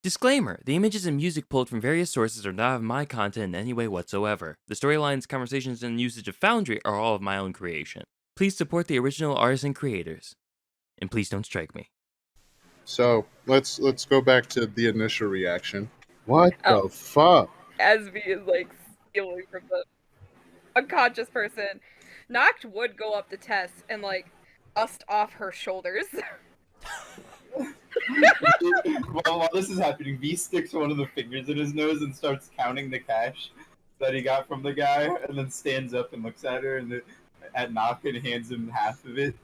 Disclaimer: the images and music pulled from various sources are not of my content in any way whatsoever. The storylines, conversations, and usage of Foundry are all of my own creation. Please support the original artists and creators. And please don't strike me. So let's go back to the initial reaction. What Oh. the fuck? Asvi is like stealing from the unconscious person. Noct would go up to Tess and like dust off her shoulders. While this is happening, V sticks one of the fingers in his nose and starts counting the cash that he got from the guy, and then stands up and looks at her and at Noct and hands him half of it.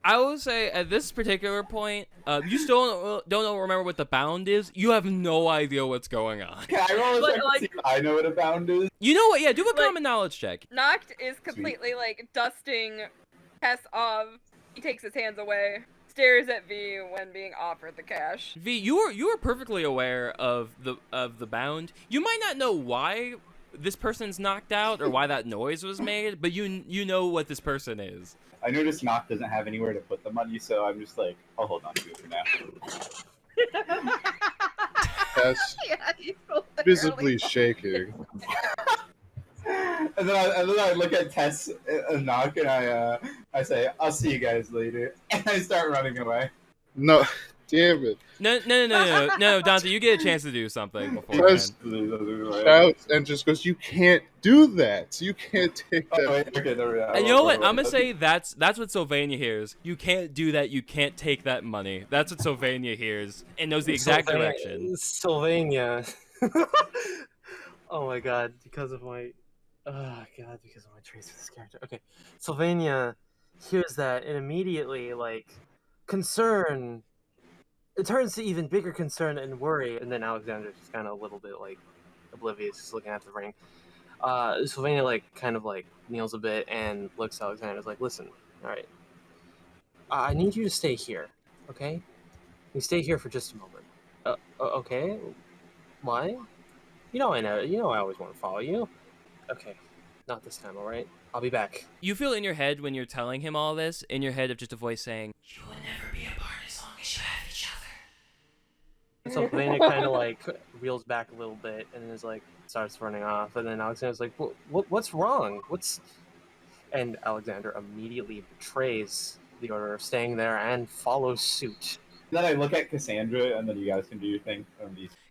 I will say at this particular point, you still don't remember what the bound is. You have no idea what's going on. Can I roll a check to see if I know what a bound is? You know what? Yeah, do a common knowledge check. Noct is completely like dusting Tess off. He takes his hands away, stares at V when being offered the cash. V, you are perfectly aware of the bound. You might not know why this person's knocked out or why that noise was made, but you know what this person is. I noticed Noct doesn't have anywhere to put the money, so I'm just like, I'll hold on to it for now. Tess visibly shaking. And then I look at Tess and Noct and I say, I'll see you guys later. And I start running away. No, damn it. No, Dante, you get a chance to do something Tess beforehand. shouts and just goes, "You can't do that. You can't take that." Oh, wait, okay, there we go. And you know what? I'm gonna say that's what Sylvania hears. You can't do that. You can't take that money. That's what Sylvania hears and knows the exact direction. Sylvania. Oh my god, because of my traits of this character. Okay, Sylvania hears that and immediately concern. It turns to even bigger concern and worry, and then Alexander's just kind of a little bit oblivious, just looking at the ring. Sylvania kneels a bit and looks at Alexander. Like, listen, all right, I need you to stay here, okay? You stay here for just a moment. Okay, why? You know I always want to follow you. Okay, not this time, all right? I'll be back. You feel in your head when you're telling him all this, in your head of just a voice saying, "You will never be apart as long as you have each other." So Sylvania kind of reels back a little bit and is starts running off, and then Alexander's like, "What's wrong? And Alexander immediately betrays the order of staying there and follows suit. Then I look at Cassandra, and then you guys can do your thing.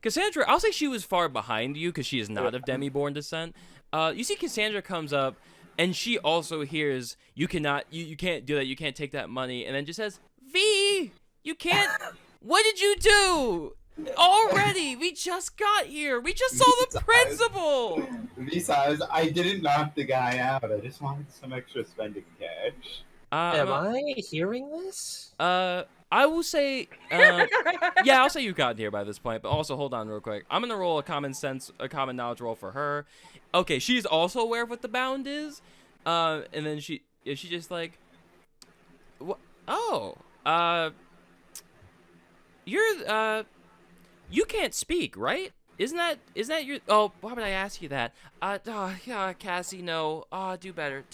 Cassandra, I'll say she was far behind you because she is not of demi-born descent. You see Cassandra comes up, and she also hears, you can't do that, you can't take that money, and then just says, V, you can't, what did you do? Already, we just got here. We just saw the principal. Besides, I didn't knock the guy out. I just wanted some extra spending cash. Am I hearing this? I will say, yeah, I'll say you've gotten here by this point, but also hold on real quick. I'm going to roll a common knowledge roll for her. Okay, she's also aware of what the bound is. And then she just like, you can't speak, right? Isn't that your, oh, why would I ask you that? Yeah, Cassie, no. Do better.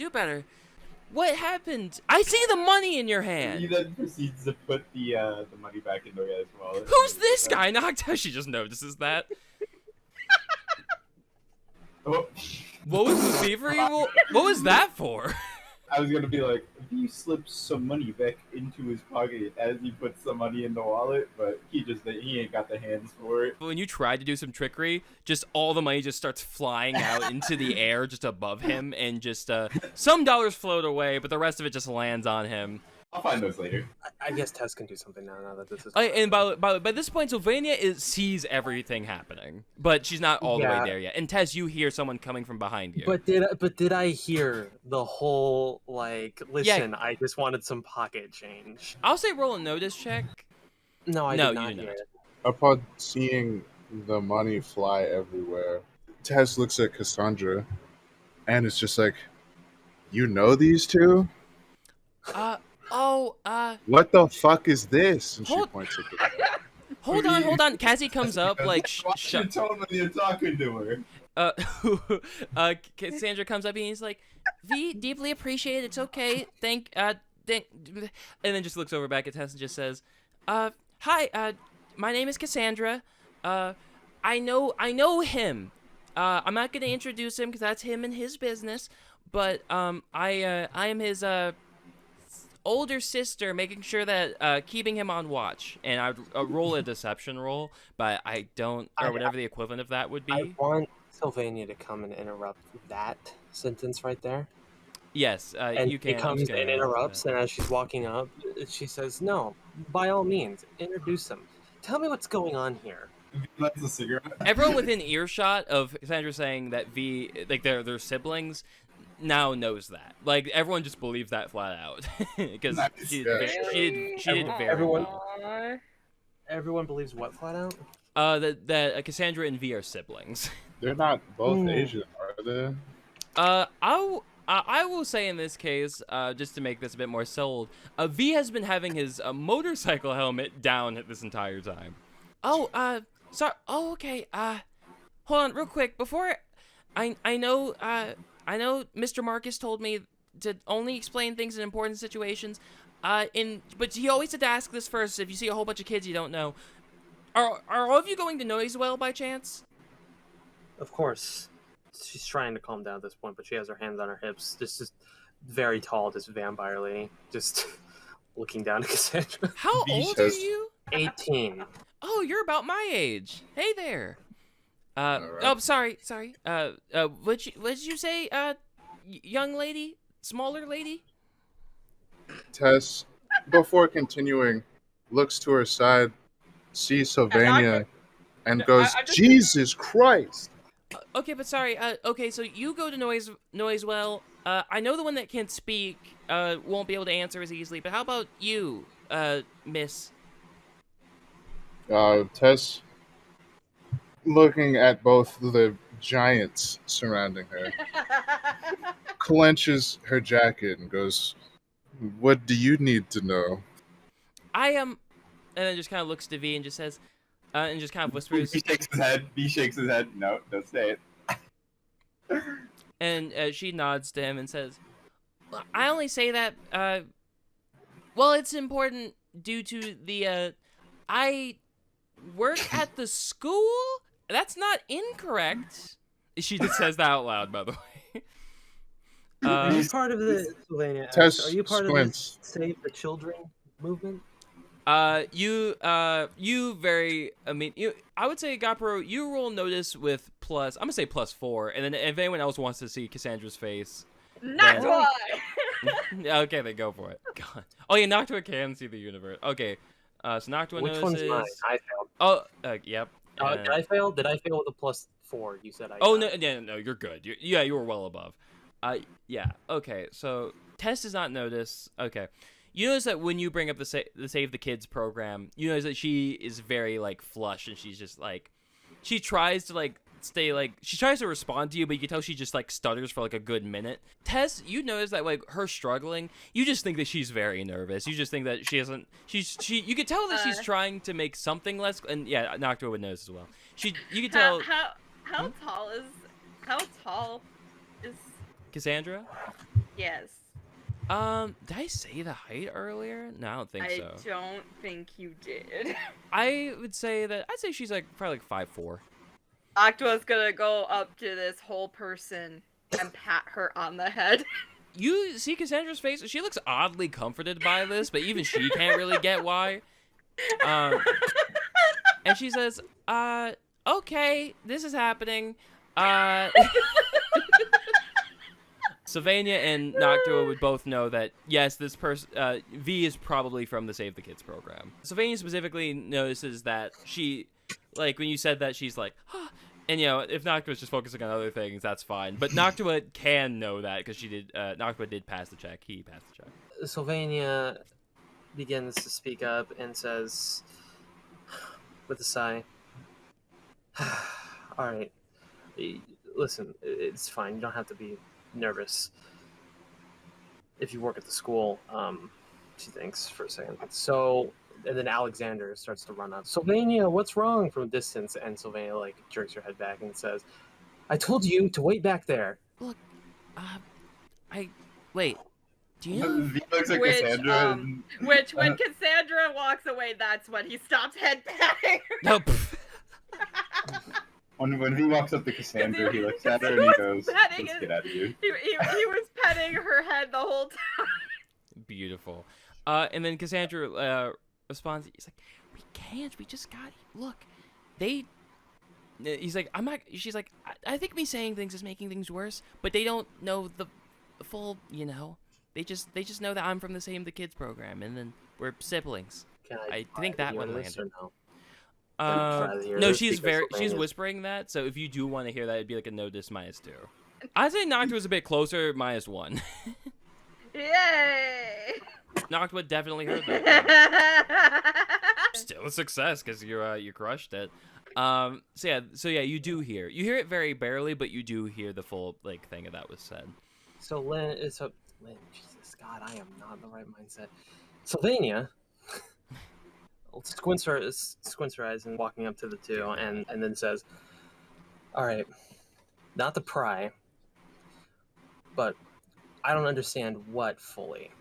What happened? I see the money in your hand. He then proceeds to put the money back into his wallet. Who's this guy? Nocta, she just notices that. Oh. What was the thievery? What was that for? I was gonna be like, he slips some money back into his pocket as he puts the money in the wallet, but he ain't got the hands for it. When you try to do some trickery, just all the money just starts flying out into the air just above him, and just some dollars float away, but the rest of it just lands on him. I'll find those later. I guess Tess can do something now that this is. And by this point, Sylvania sees everything happening, but she's not all the way there yet. And Tess, you hear someone coming from behind you. But did I hear the whole listen? Yeah. I just wanted some pocket change. I'll say roll a notice check. No, I did not hear it. Upon seeing the money fly everywhere, Tess looks at Cassandra, and it's just like, you know these two? What the fuck is this? And she points at it. Hold on. Cassie comes up Watch your tone when you're talking to her. Cassandra comes up and he's like, V, deeply appreciate it. It's okay. and then just looks over back at Tess and just says, hi, my name is Cassandra. I know him. I'm not gonna introduce him because that's him and his business. But I am his older sister, making sure that keeping him on watch. And I'd roll a deception roll, but I don't, or whatever the equivalent of that would I be. want Sylvania to come and interrupt that sentence right there. Yes, And you can. she comes and interrupts, and as she's walking up, she says, "No, by all means, introduce him. Tell me what's going on here." Lights a cigarette. Everyone within earshot of Cassandra saying that V, like their siblings, now knows that. Like everyone just believes that flat out because Nice. she Yeah. did very Everyone- well. Aw. Everyone believes what flat out? That Cassandra and V are siblings. They're not both Hmm. Asian, are they? I will say in this case, just to make this a bit more sold, V has been having his motorcycle helmet down this entire time. Oh, sorry. Oh, okay. Hold on, real quick. Before, I know Mr. Marcus told me to only explain things in important situations. But he always had to ask this first. If you see a whole bunch of kids you don't know, are all of you going to Noisewell by chance? Of course. She's trying to calm down at this point, but she has her hands on her hips. Just very tall, just vampire lady, just looking down at Cassandra. How V old are says- you? 18. Oh, you're about my age. Hey there. Alright. Oh, sorry. What'd you say, young lady? Smaller lady? Tess, before continuing, looks to her side, sees Sylvania, and goes, I just- Jesus Christ! Okay, but sorry. Okay, so you go to Noisewell. I know the one that can't speak, won't be able to answer as easily, but how about you, miss? Tess, looking at both the giants surrounding her, clenches her jacket and goes, What do you need to know? I am, and then just kind of looks to V and just says, and just kind of whispers, B shakes his head. B shakes his head. No, don't say it. and she nods to him and says, "Well, I only say that, well, it's important due to the, I work at the school? That's not incorrect." She just says that out loud, by the way. Are you part of the Sylvania? Tess Are you part squints. of the Save the Children movement? You very, I would say, Gapro, you roll notice with plus, I'm gonna say +4, and then if anyone else wants to see Cassandra's face, Not Yeah. one. okay, then go for it. God. Oh yeah, Noctua can see the universe. Okay, so Noctua Which notices. one's mine? I failed. Oh, yep. Did I fail? Did I fail with a +4? You said I. Oh got. no, you're good. You were well above. Yeah. Okay, so Tess does not notice. Okay, you notice that when you bring up the Save the Kids program, you notice that she is very like flush, and she's just like, she tries to like stay like, she tries to respond to you, but you can tell she just like stutters for like a good minute. Tess, you notice that like her struggling, you just think that she's very nervous. You just think that she isn't. You can tell that she's trying to make something less. And yeah, Noctua would notice as well. You can tell. How tall is Cassandra? yes. Did I say the height earlier? No, I don't think I so. don't think you did. I'd say she's like probably like 5'4". Octua's gonna go up to this whole person and pat her on the head. You see Cassandra's face? She looks oddly comforted by this, but even she can't really get why. And she says, okay, this is happening. Sylvania and Noctua would both know that, yes, this person, V is probably from the Save the Kids program. Sylvania specifically notices that she, like, when you said that, she's like, huh. And, you know, if Noctua's just focusing on other things, that's fine. But Noctua can know that, because Noctua did pass the check. He passed the check. Sylvania begins to speak up and says, with a sigh, "All right, listen, it's fine. You don't have to be nervous. If you work at the school," she thinks for a second. So, and then Alexander starts to run up. "Sylvania, what's wrong?" from a distance, and Sylvania like jerks her head back and says, "I told you to wait back there." Wait. Do you know? V looks at Which, Cassandra. Which, when Cassandra walks away, that's when he stops head patting. No. When he walks up to Cassandra, he looks at her and he he was goes, petting "Let's it. get out of here." He was petting her head the whole time. Beautiful. And then Cassandra responds. He's like, "We can't. We just got. Look, they." He's like, "I'm not." She's like, I think me saying things is making things worse, but they don't know the full. You know, they just know that I'm from the kids program, and then we're siblings. Can I try think to that hear one this landed. or no? try to hear No, this she's because she's Sylvania's- whispering that. So if you do want to hear that, it'd be like a no diss -2. I'd say Noctua was a bit closer, -1. Yay! Noctua definitely heard that. Still a success because you crushed it. So yeah, you do hear it very barely, but you do hear the full like thing that was said. So Lynn, Jesus God, I am not in the right mindset. Sylvania squints her eyes and walking up to the two, and then says, "All right, not to pry, but I don't understand what fully."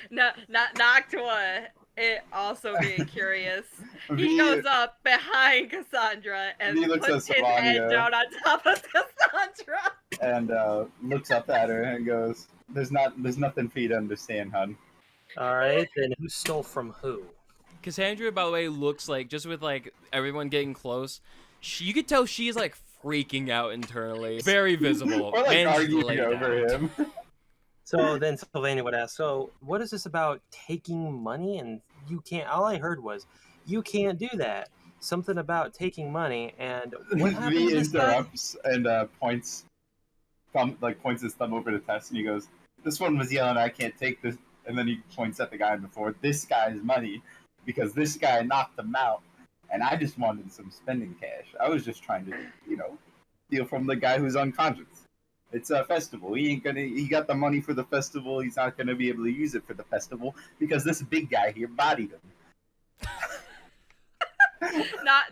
Not Noctua. It also being curious. He V- goes up behind Cassandra and V looks puts at his head Sylvania. down on top of Cassandra. and looks up at her and goes, "There's nothing for you to understand, hun." All right, then who stole from who? Cassandra, by the way, looks like just with like everyone getting close, you could tell she's like freaking out internally. Very visible. We're like and she's arguing laid over out. him. So then Sylvania would ask, "So what is this about taking money? And you can't." All I heard was, "You can't do that." Something about taking money, and what happened V to this guy? interrupts and points his thumb over to Tess, and he goes, "This one was yelling, 'I can't take this,' and then he points at the guy before. This guy's money, because this guy knocked him out, and I just wanted some spending cash. I was just trying to, steal from the guy who's unconscious. It's a festival. He got the money for the festival. He's not gonna be able to use it for the festival because this big guy here bodied him."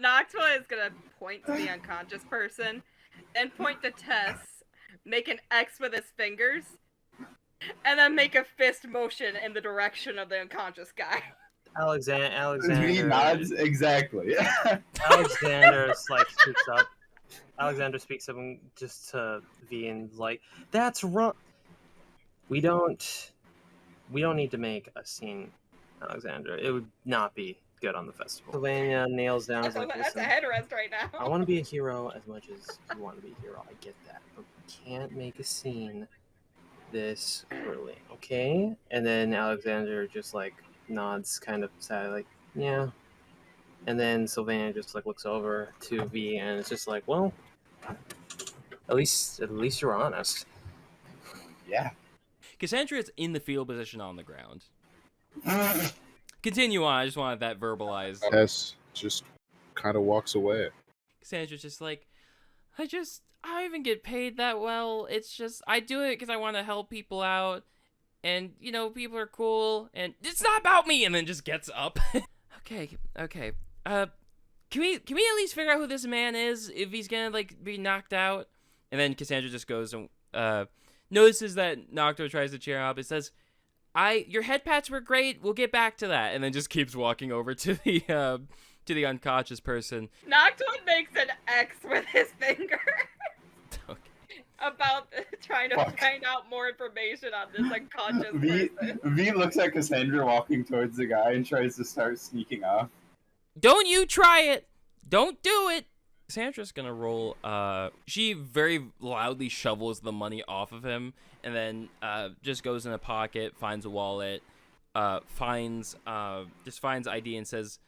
Noctua is gonna point to the unconscious person, then point to Tess, make an X with his fingers, and then make a fist motion in the direction of the unconscious guy. V Alexander nods exactly. Alexander speaks up. Alexander speaks up and just to V and like, "That's wrong. We don't need to make a scene, Alexander. It would not be good on the festival." Sylvania nails down. Is like, That's a "Listen, headrest right now. I want to be a hero as much as you want to be a hero. I get that, but we can't make a scene this early, okay?" And then Alexander just like nods, kind of sad, like, "Yeah." And then Sylvania just like looks over to V and it's just like, "Well, at least you're honest." Yeah. Cassandra is in the fetal position on the ground. Continue on. I just wanted that verbalized. Tess just kind of walks away. Cassandra's just like, I don't even get paid that well. It's just, I do it because I want to help people out. And, people are cool. And it's not about me. And then just gets up. Okay. Can we at least figure out who this man is? If he's gonna, be knocked out? And then Cassandra just goes and, notices that Noctua tries to cheer him up. It says, your head pats were great. We'll get back to that. And then just keeps walking over to the unconscious person. Noctua makes an X with his finger. Okay. About trying to Fuck. find out more information on this unconscious V person. looks at Cassandra walking towards the guy and tries to start sneaking off. Don't you try it. Don't do it. Cassandra's gonna roll. She very loudly shovels the money off of him, and then just goes in a pocket, finds a wallet, finds ID and says,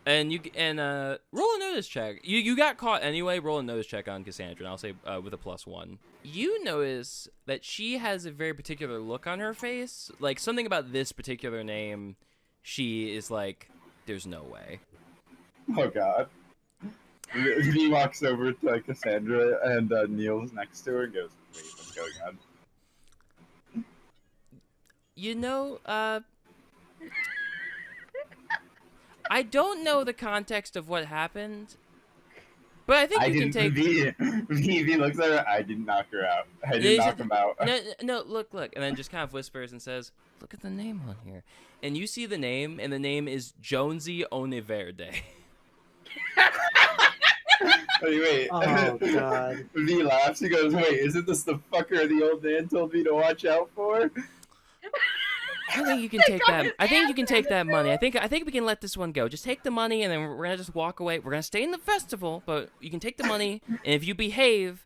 roll a notice check. You got caught anyway. Roll a notice check on Cassandra, and I'll say with a +1. You notice that she has a very particular look on her face, like something about this particular name. She is like, there's no way. Oh god. V walks over to Cassandra and kneels next to her and goes, "Wait, what's going on?" I don't know the context of what happened, But I think I you can didn't. take. V looks at her. I didn't knock her out. I He didn't knock said- him out. No, look, and then just kind of whispers and says, "Look at the name on here," and you see the name, and the name is Jonesy Oniverde. Wait. Oh, God. V laughs. He goes, "Wait, isn't this the fucker the old man told me to watch out for?" I think you can take that. I think you can take that money. I think we can let this one go. Just take the money, and then we're gonna just walk away. We're gonna stay in the festival, but you can take the money, and if you behave,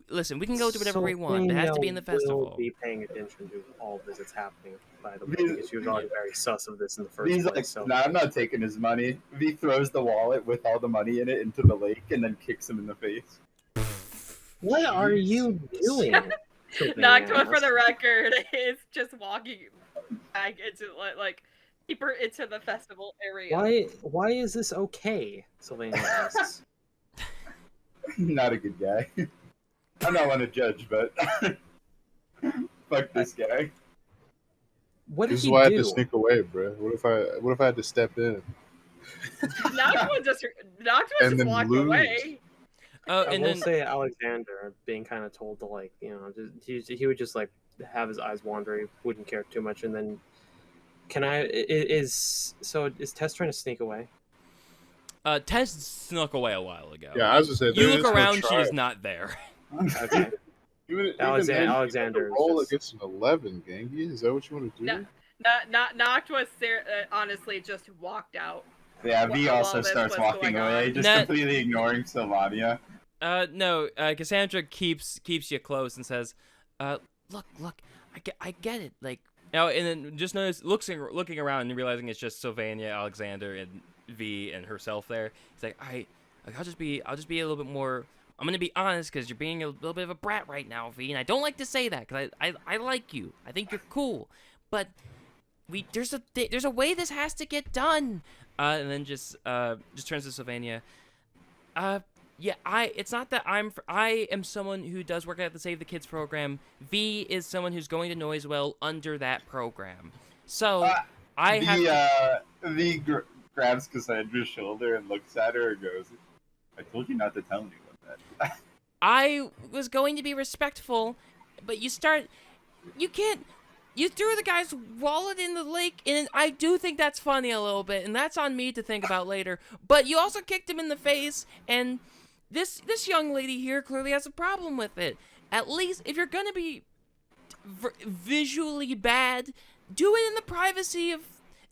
listen, we can go do whatever we want. It has to be in the festival. Will be paying attention to all this that's happening, by the way, because she was already very sus of this in the first V's place. like, So "Nah, I'm not taking his money." V throws the wallet with all the money in it into the lake and then kicks him in the face. what are you doing? Noctua, for the record, is just walking back into like deeper into the festival area. Why is this okay? Sylvania asks. Not a good guy. I'm not one to judge, but fuck this guy. What did This is he why I had do? to sneak away, bro. What if I had to step in? Noctua just And just then walked lose. away. Oh, I and will then say Alexander being kind of told to he would just like have his eyes wander. He wouldn't care too much, and then is Tess trying to sneak away? Tess snuck away a while ago. Yeah, I was just saying. You there look is no around, she try. is not there. Okay. Even Alexander is roll just- against an 11, Gangy. Is that what you want to do? No. Noctua honestly just walked out. Yeah, V While also this starts was walking going away, on. just Net- completely ignoring Sylvania. No. Cassandra keeps you close and says, look, I get it. Like, and then just notice looking around and realizing it's just Sylvania, Alexander, and V and herself there. It's like, I'll just be a little bit more. I'm gonna be honest because you're being a little bit of a brat right now, V, and I don't like to say that because I like you. I think you're cool, but there's a way this has to get done. And then just turns to Sylvania. Yeah, it's not that I am someone who does work at the Save the Kids program. V is someone who's going to Noisewell under that program. So I have to. V grabs Cassandra's shoulder and looks at her and goes, "I told you not to tell anyone that." I was going to be respectful, but you can't. You threw the guy's wallet in the lake, and I do think that's funny a little bit, and that's on me to think about later. But you also kicked him in the face, and this young lady here clearly has a problem with it. At least, if you're gonna be visually bad, do it in the privacy of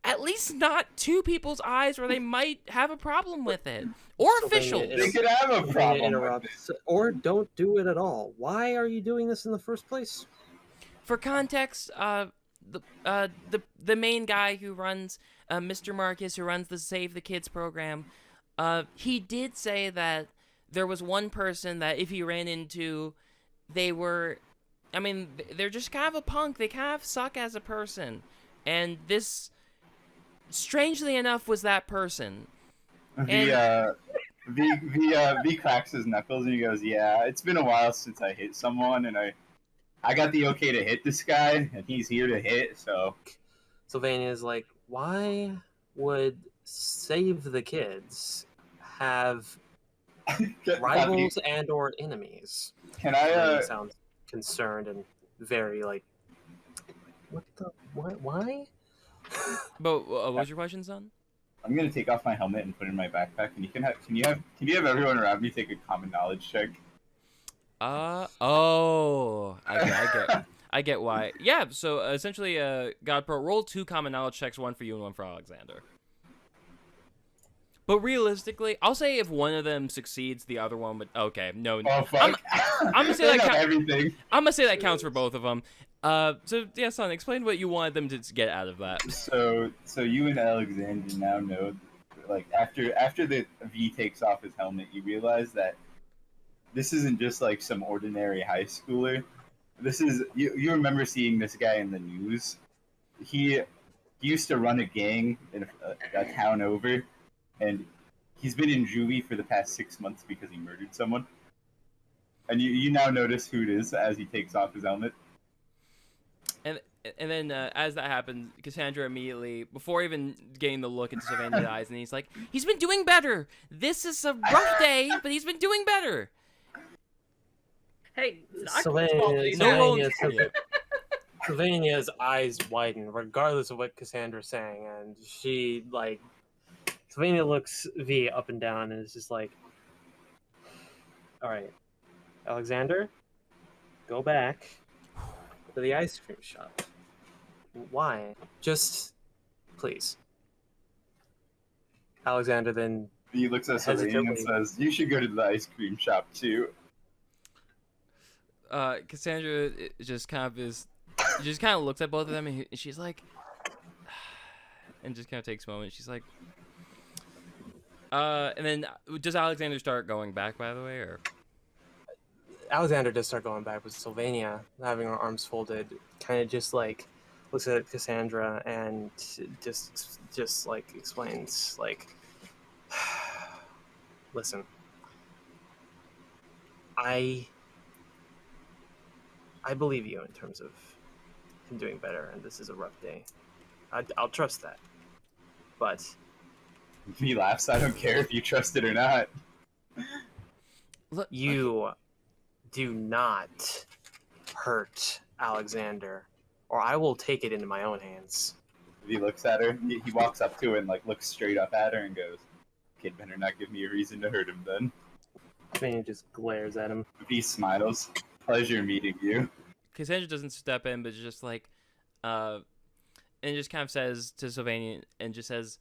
at least not two people's eyes where they might have a problem with it. Or officials. They could have a problem. Interrupts, or don't do it at all. Why are you doing this in the first place? For context, the main guy who runs, Mr. Marcus, who runs the Save the Kids program, he did say that there was one person that if he ran into, they're just kind of a punk. They kind of suck as a person. And this, strangely enough, was that person. V cracks his knuckles and he goes, "Yeah, it's been a while since I hit someone, and I got the okay to hit this guy, and he's here to hit, so..." Sylvania is like, why would Save the Kids have rivals and or enemies? Can Sylvania I, sounds concerned and very like, why? But what was your question, son? I'm gonna take off my helmet and put it in my backpack, and can you have everyone around me take a common knowledge check? I get why. Yeah, so essentially, GodPro, roll 2 common knowledge checks, one for you and one for Alexander. But realistically, I'll say if one of them succeeds, the other one would. Okay, no. Oh fuck! I'm gonna say They that know everything. I'm gonna say that counts for both of them. So yeah, son, explain what you wanted them to get out of that. So you and Alexander now know, like after the V takes off his helmet, you realize that this isn't just like some ordinary high schooler. This is you remember seeing this guy in the news. He used to run a gang in a town over, and he's been in juvie for the past 6 months because he murdered someone. And you now notice who it is as he takes off his helmet. And then as that happens, Cassandra immediately, before even getting the look into Sylvania's eyes, and he's like, he's been doing better. This is a rough day, but he's been doing better. Hey, it's not Knoxville's fault that he's No rolling. Sylvania's eyes widen, regardless of what Cassandra's saying, and she, like, Sylvania looks V up and down and is just like, all right, Alexander, go back to the ice cream shop. Why? Just, please. Alexander then He looks at Sylvania and says, "You should go to the ice cream shop too." Cassandra just kind of looks at both of them, and she's like, and just kind of takes a moment. She's like, and then does Alexander start going back, by the way, or? Alexander does start going back, with Sylvania having her arms folded, kind of just like looks at Cassandra and just like explains, like, listen, I believe you in terms of him doing better, and this is a rough day. I'll trust that, but He laughs. I don't care if you trust it or not. Look, you do not hurt Alexander, or I will take it into my own hands. He looks at her. He walks up to her and like looks straight up at her and goes, "Kid better not give me a reason to hurt him then." Sylvania just glares at him. He smiles. "Pleasure meeting you." Cassandra doesn't step in, but just like, and just kind of says to Sylvania, and just says,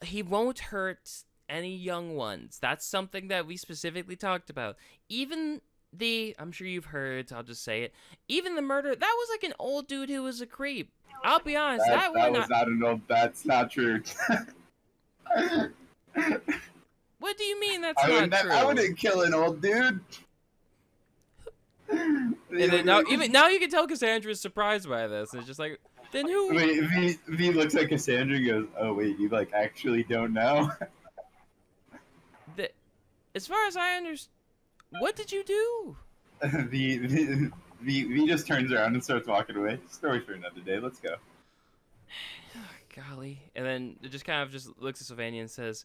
he won't hurt any young ones. That's something that we specifically talked about. Even I'm sure you've heard, so I'll just say it, even the murder, that was like an old dude who was a creep. I'll be honest, That was not an old, that's not true. What do you mean that's not true? I wouldn't kill an old dude. And then now you can tell Cassandra's surprised by this. It's just like, then who? Wait, V looks at Cassandra and goes, "Oh wait, you like actually don't know?" As far as I understand, what did you do? V just turns around and starts walking away. Story for another day. Let's go. Golly. And then it just kind of just looks at Sylvania and says,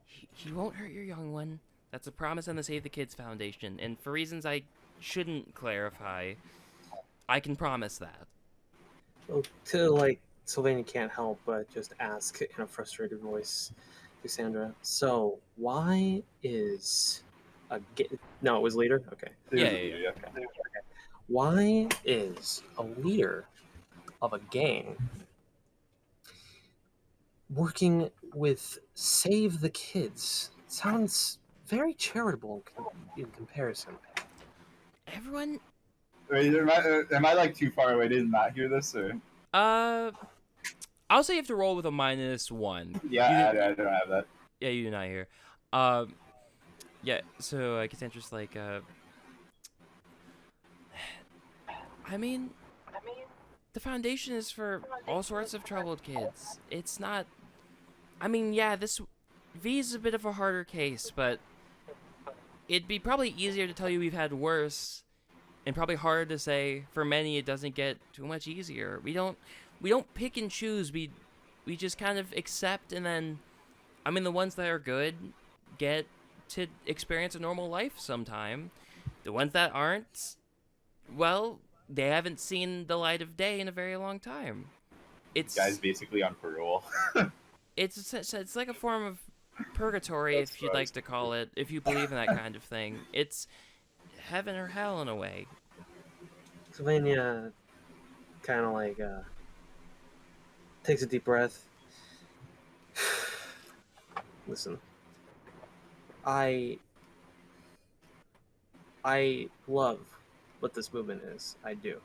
he won't hurt your young one. That's a promise on the Save the Kids Foundation. And for reasons I shouldn't clarify, I can promise that. Well, like, Sylvania can't help but just ask in a frustrated voice, Cassandra, so why is no, it was leader? Okay. Yeah. Okay. Why is a leader of a gang working with Save the Kids? Sounds very charitable in comparison. Everyone... Wait, am I like too far away to not hear this, or? I'll say you have to roll with a -1. Yeah, I don't have that. Yeah, you do not hear. Yeah, so Cassandra's like, I mean, the foundation is for all sorts of troubled kids. It's not, I mean, yeah, this V is a bit of a harder case, but it'd be probably easier to tell you we've had worse, and probably harder to say for many it doesn't get too much easier. We don't pick and choose. We just kind of accept, and then, I mean, the ones that are good get to experience a normal life sometime. The ones that aren't, well, they haven't seen the light of day in a very long time. It's guy's basically on parole. it's like a form of purgatory, if you'd like to call it, if you believe in that kind of thing. It's heaven or hell in a way. Sylvania kind of like takes a deep breath. Listen, I love what this movement is. I do.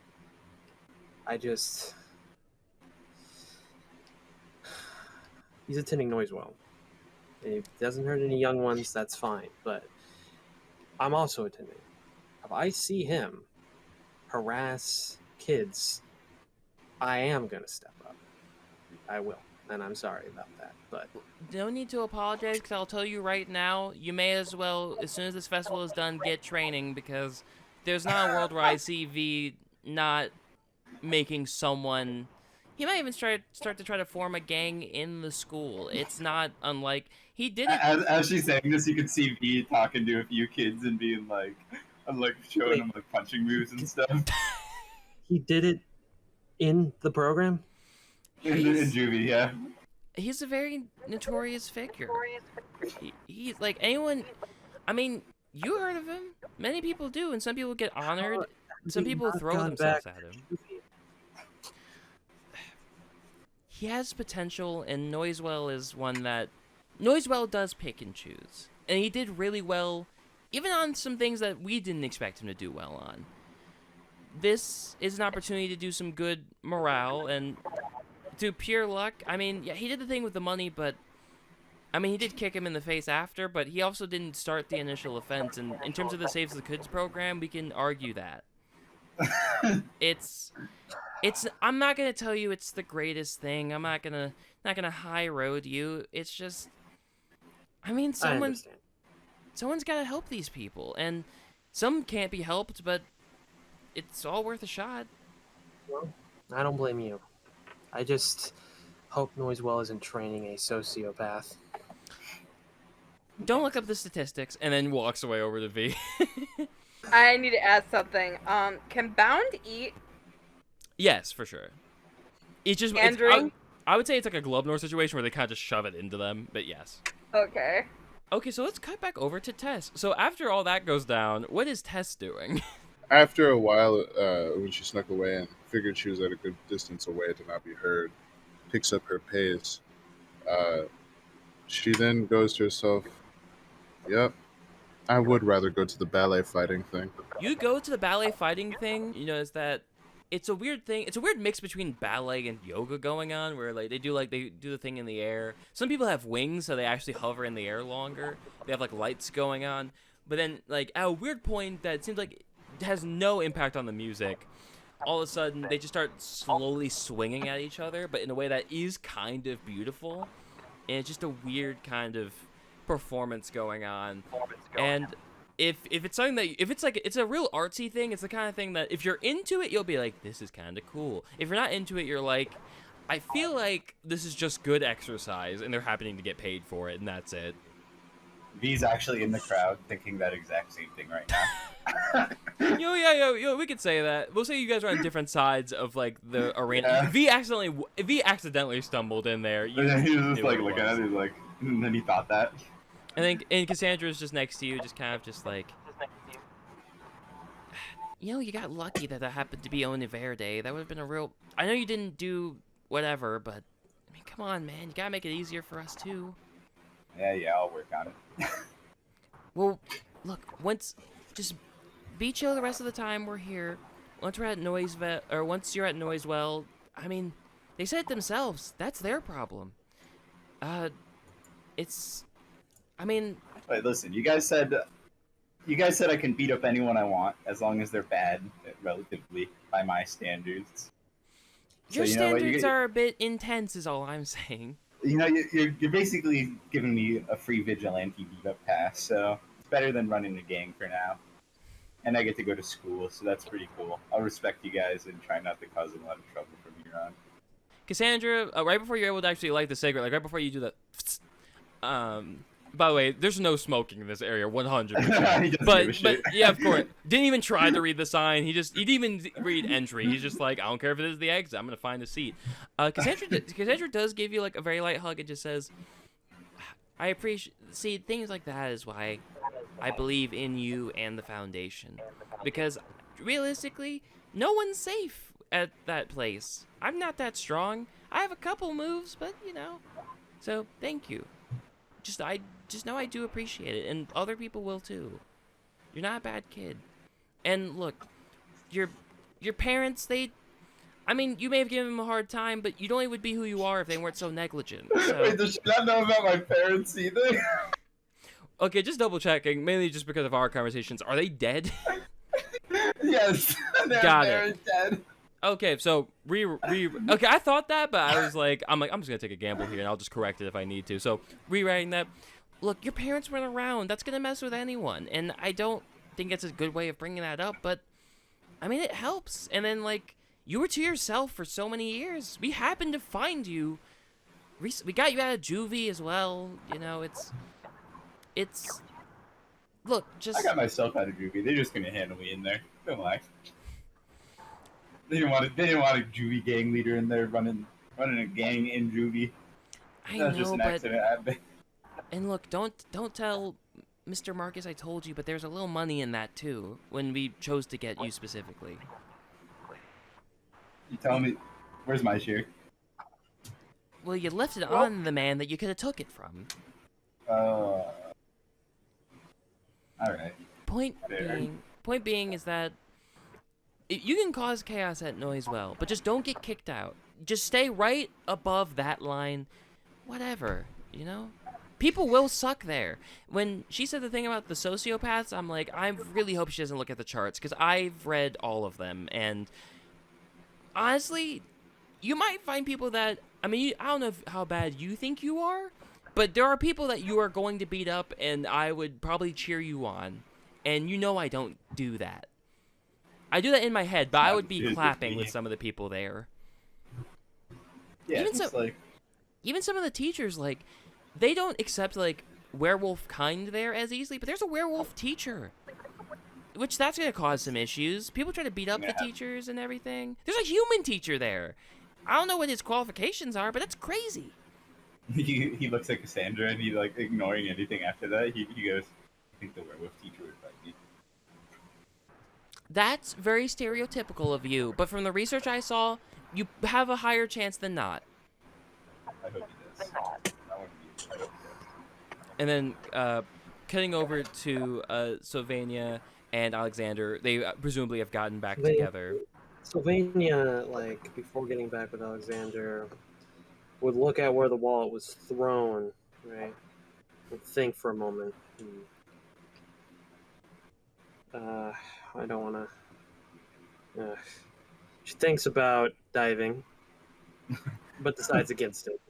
He's attending Noisewell. If he doesn't hurt any young ones, that's fine. But I'm also attending. If I see him harass kids, I am gonna step up. I will, and I'm sorry about that. But no need to apologize, because I'll tell you right now, you may as well, as soon as this festival is done, get training, because there's not a world where I see V not making someone. He might even start to try to form a gang in the school. It's not unlike he did it. As she's saying this, you can see V talking to a few kids and being like, I'm like showing them like punching moves and stuff. He did it in the program? In juvie, yeah. He's a very notorious figure. He's like anyone. I mean, you heard of him. Many people do, and some people get honored. Some people throw themselves at him. He has potential, and Noisewell is one that Noisewell does pick and choose, and he did really well, even on some things that we didn't expect him to do well on. This is an opportunity to do some good morale and do pure luck. I mean, yeah, he did the thing with the money, but I mean, he did kick him in the face after, but he also didn't start the initial offense. And in terms of the Saves the Kids program, we can argue that it's. I'm not gonna tell you it's the greatest thing. I'm not gonna high road you. It's just, I mean, someone's gotta help these people, and some can't be helped, but it's all worth a shot. Well, I don't blame you. I just hope Noisewell isn't training a sociopath. Don't look up the statistics, and then walks away over to V. I need to add something. Can Bound eat? Yes, for sure. It's just And drink? I would say it's like a Glubnor situation where they kind of just shove it into them, but yes. Okay. Okay, so let's cut back over to Tess. So after all that goes down, what is Tess doing? After a while, when she snuck away and figured she was at a good distance away to not be heard, picks up her pace. She then goes to herself, yep, I would rather go to the ballet fighting thing. You go to the ballet fighting thing, you notice that it's a weird thing. It's a weird mix between ballet and yoga going on, where they do the thing in the air. Some people have wings, so they actually hover in the air longer. They have like lights going on, but then like at a weird point that seems like it has no impact on the music. All of a sudden, they just start slowly swinging at each other, but in a way that is kind of beautiful, and it's just a weird kind of performance going on. And if it's something that it's a real artsy thing, it's the kind of thing that if you're into it, you'll be like, this is kind of cool. If you're not into it, you're like, I feel like this is just good exercise, and they're happening to get paid for it, and that's it. V's actually in the crowd thinking that exact same thing right now. Yo, we could say that. We'll say you guys are on different sides of like the arena. Yeah. V accidentally stumbled in there. And then he was just knew like what it looking at it, he's like, and then he thought that. And Cassandra's just next to you, just kind of just like, you got lucky that happened to be Onivere Day. That would have been a real. I know you didn't do whatever, but I mean, come on, man, you gotta make it easier for us too. Yeah, I'll work on it. Well, look, just be chill the rest of the time we're here. Once we're at Noisewell, or once you're at Noisewell, I mean, they said it themselves. That's their problem. I mean... Wait, listen, you guys said I can beat up anyone I want as long as they're bad, relatively, by my standards. Your So, standards are a bit intense, is all I'm saying. You're basically giving me a free vigilante beat-up pass, so it's better than running a gang for now. And I get to go to school, so that's pretty cool. I'll respect you guys and try not to cause a lot of trouble from here on. Cassandra, right before you're able to actually light the cigarette, like right before you do that, by the way, there's no smoking in this area, 100%. but yeah, of course, didn't even try to read the sign. He didn't even read entry. He's just like, I don't care if it is the exit. I'm gonna find a seat. Cassandra does give you like a very light hug and just says, I appreciate. See, things like that is why I believe in you and the Foundation, because realistically, no one's safe at that place. I'm not that strong. I have a couple moves, but so thank you. I just know I do appreciate it, and other people will too. You're not a bad kid. And look, your parents, I mean, you may have given them a hard time, but you only would be who you are if they weren't so negligent. So. Wait, does she not know about my parents either? Okay, just double checking, mainly just because of our conversations. Are they dead? Yes, they're dead. Okay, so okay, I thought that, but I was like, I'm just gonna take a gamble here, and I'll just correct it if I need to. So rewriting that, look, your parents weren't around. That's gonna mess with anyone, and I don't think it's a good way of bringing that up. But I mean, it helps. And then like, You were to yourself for so many years. We happened to find you. We got you out of juvie as well. You know, it's. Look, I just got myself out of juvie. They're just gonna handle me in there. Don't lie. They didn't want a juvie gang leader in there running a gang in juvie. I That was just know, an but accident happened. and look, don't tell Mr. Marcus I told you, but there's a little money in that too. When we chose to get you specifically. You tell me, where's my share? Well, you left it on the man that you could have took it from. All right. Point Fair. being is that you can cause chaos at Noisewell, but just don't get kicked out. Just stay right above that line. Whatever, you know? People will suck there. When she said the thing about the sociopaths, I'm like, I really hope she doesn't look at the charts, because I've read all of them, and honestly, you might find people that, I mean, I don't know how bad you think you are, but there are people that you are going to beat up, and I would probably cheer you on. And you know I don't do that. I do that in my head, but I would be clapping with some of the people there. Yeah, Even it's so- like Even some of the teachers, like, they don't accept, like, werewolf kind there as easily, but there's a werewolf teacher. Which, that's going to cause some issues. People try to beat up the Yeah. teachers and everything. There's a human teacher there. I don't know what his qualifications are, but that's crazy. he looks at Cassandra and he like ignoring anything after that. He goes, I think the werewolf teacher would fight me. That's very stereotypical of you, but from the research I saw, you have a higher chance than not. I hope he does. I want to be. I hope he does. And then, cutting over to Sylvania and Alexander, they presumably have gotten back together. Sylvania, like, before getting back with Alexander, would look at where the wallet was thrown, right? Would think for a moment. I don't want to... she thinks about diving, but decides against it.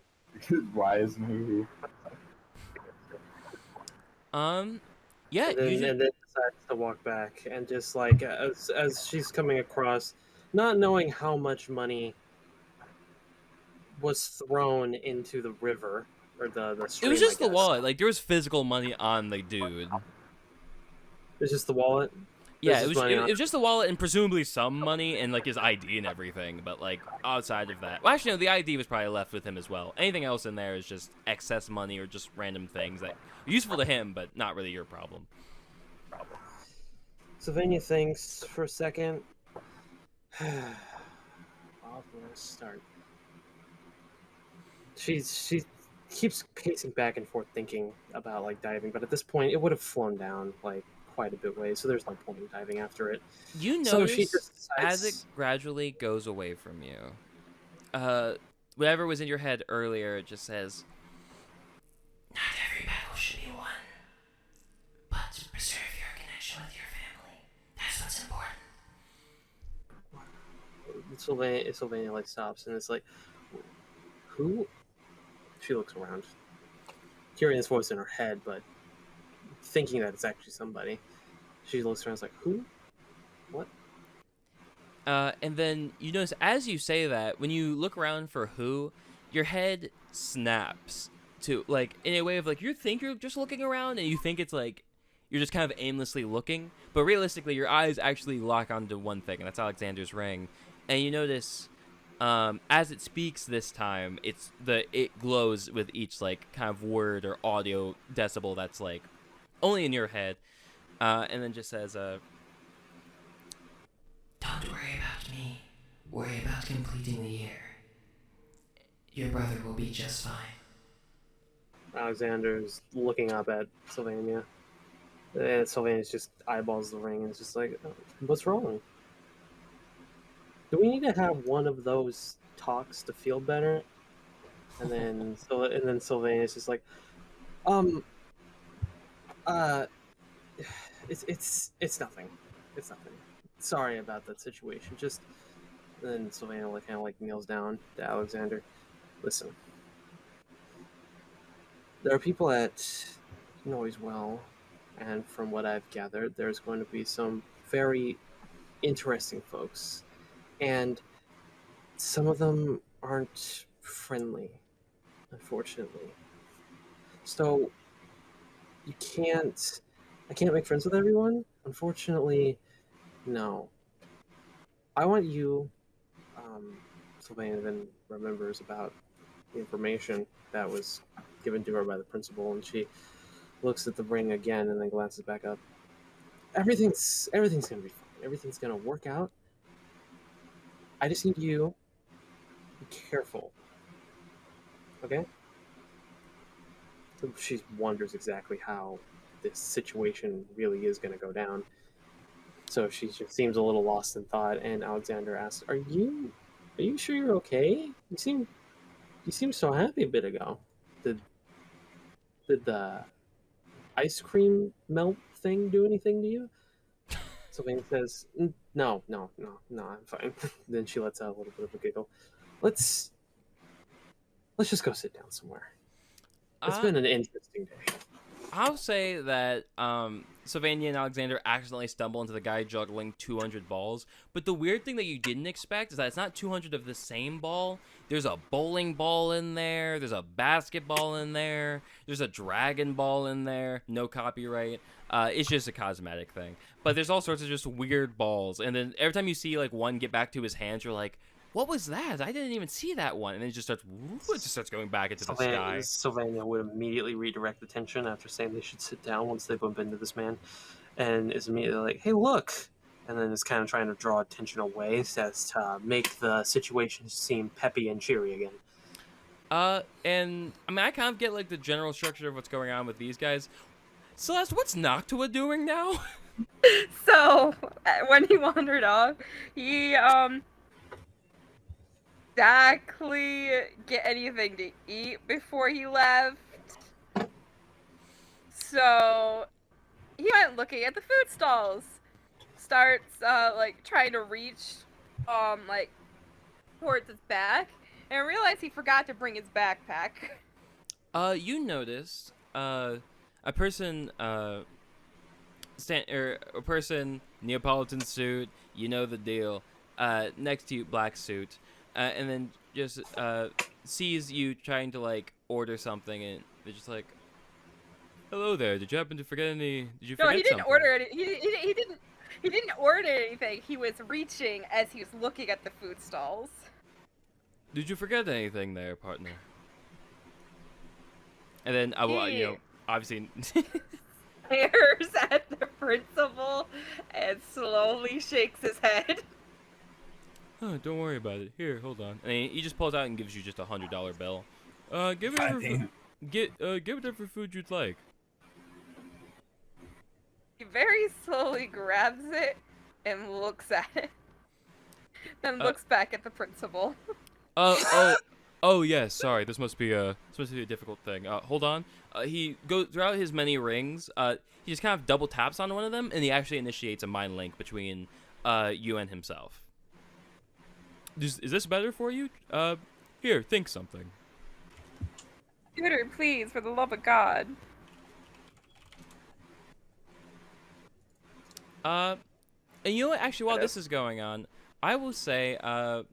Wise move. Yeah, And then, you and then decides to walk back, and just like as she's coming across, not knowing how much money was thrown into the river or the it stream. was just I the guess. wallet. Like, there was physical money on the dude. It's just the wallet. Yeah, There's it just was money on it was just the wallet and presumably some money and, like, his ID and everything. But, like, outside of that... Well, actually, no, the ID was probably left with him as well. Anything else in there is just excess money or just random things that are useful to him, but not really your problem. Sylvania thinks for a second. Well, let's start. She keeps pacing back and forth, thinking about like diving, but at this point, it would have flown down like quite a bit way, so there's no point in diving after it. You So notice she just decides, as it gradually goes away from you, whatever was in your head earlier, it just says, not every battle should be won, but preserve your connection with your family. That's what's important. Sylvania like stops and it's like, who? She looks around, hearing this voice in her head, but thinking that it's actually somebody. She looks around and is like, who? What? And then you notice as you say that, when you look around for who, your head snaps to, like, in a way of, like, you think you're just looking around and you think it's, like, you're just kind of aimlessly looking, but realistically your eyes actually lock onto one thing, and that's Alexander's ring. And you notice, as it speaks this time, it glows with each, like, kind of word or audio decibel that's, like, only in your head. And then just says, don't worry about me. Worry about completing the year. Your brother will be just fine. Alexander's looking up at Sylvania. And Sylvania's just eyeballs the ring and it's just like, what's wrong? Do we need to have one of those talks to feel better? And then Sylvania's just like, it's nothing. It's nothing. Sorry about that situation. Just and then Sylvania like kind of like kneels down to Alexander. Listen, there are people at Noisewell, and from what I've gathered, there's going to be some very interesting folks. And some of them aren't friendly, unfortunately. So you can't. I can't make friends with everyone. Unfortunately, no. I want you. Sylvania then remembers about the information that was given to her by the principal, and she looks at the ring again and then glances back up. Everything's gonna be fine. Everything's gonna work out. I just need you to be careful. Okay? So she wonders exactly how this situation really is gonna go down. So she just seems a little lost in thought, and Alexander asks, Are you sure you're okay? You seemed so happy a bit ago. Did did the ice cream melt thing do anything to you?" Sylvania says, No, no, no, no, I'm fine." Then she lets out a little bit of a giggle. Let's let's just go sit down somewhere. It's Uh, been an interesting day. I'll say that Sylvania and Alexander accidentally stumble into the guy juggling 200 balls. But the weird thing that you didn't expect is that it's not 200 of the same ball. There's a bowling ball in there. There's a basketball in there. There's a dragon ball in there. No copyright. It's just a cosmetic thing. But there's all sorts of just weird balls. And then every time you see like one get back to his hands, you're like, what was that? I didn't even see that one. And then it just starts going back into the sky. Sylvania would immediately redirect attention after saying they should sit down once they bump into this man, and is immediately like, "Hey, look!" And then is kind of trying to draw attention away so as to make the situation seem peppy and cheery again. And I mean, I kind of get like the general structure of what's going on with these guys. Celeste, what's Noctua doing now? So when he wandered off, he exactly get anything to eat before he left. So he went looking at the food stalls. Starts like trying to reach like towards his back and realized he forgot to bring his backpack. You noticed a person a person Neapolitan suit, you know the deal. Next to you, black suit, and then just sees you trying to like order something, and they're just like, "Hello there. Did you happen to forget any? Did you No, forget he didn't something?" order it. He didn't. He didn't order anything. He was reaching as he was looking at the food stalls. Did you forget anything there, partner? And then I will, He obviously. stares at the principal and slowly shakes his head. Oh, don't worry about it. Here, hold on. And he just pulls out and gives you just $100 bill. Give it God whatever damn. give whatever food you'd like. He very slowly grabs it and looks at it. Then looks back at the principal. Oh yes. Sorry, this must be a difficult thing. Hold on. He goes throughout his many rings. He just kind of double taps on one of them, and he actually initiates a mind link between you and himself. Is this better for you? Here, think something. Tutor, please, for the love of God. And you know what? Actually, while this is going on, I will say, let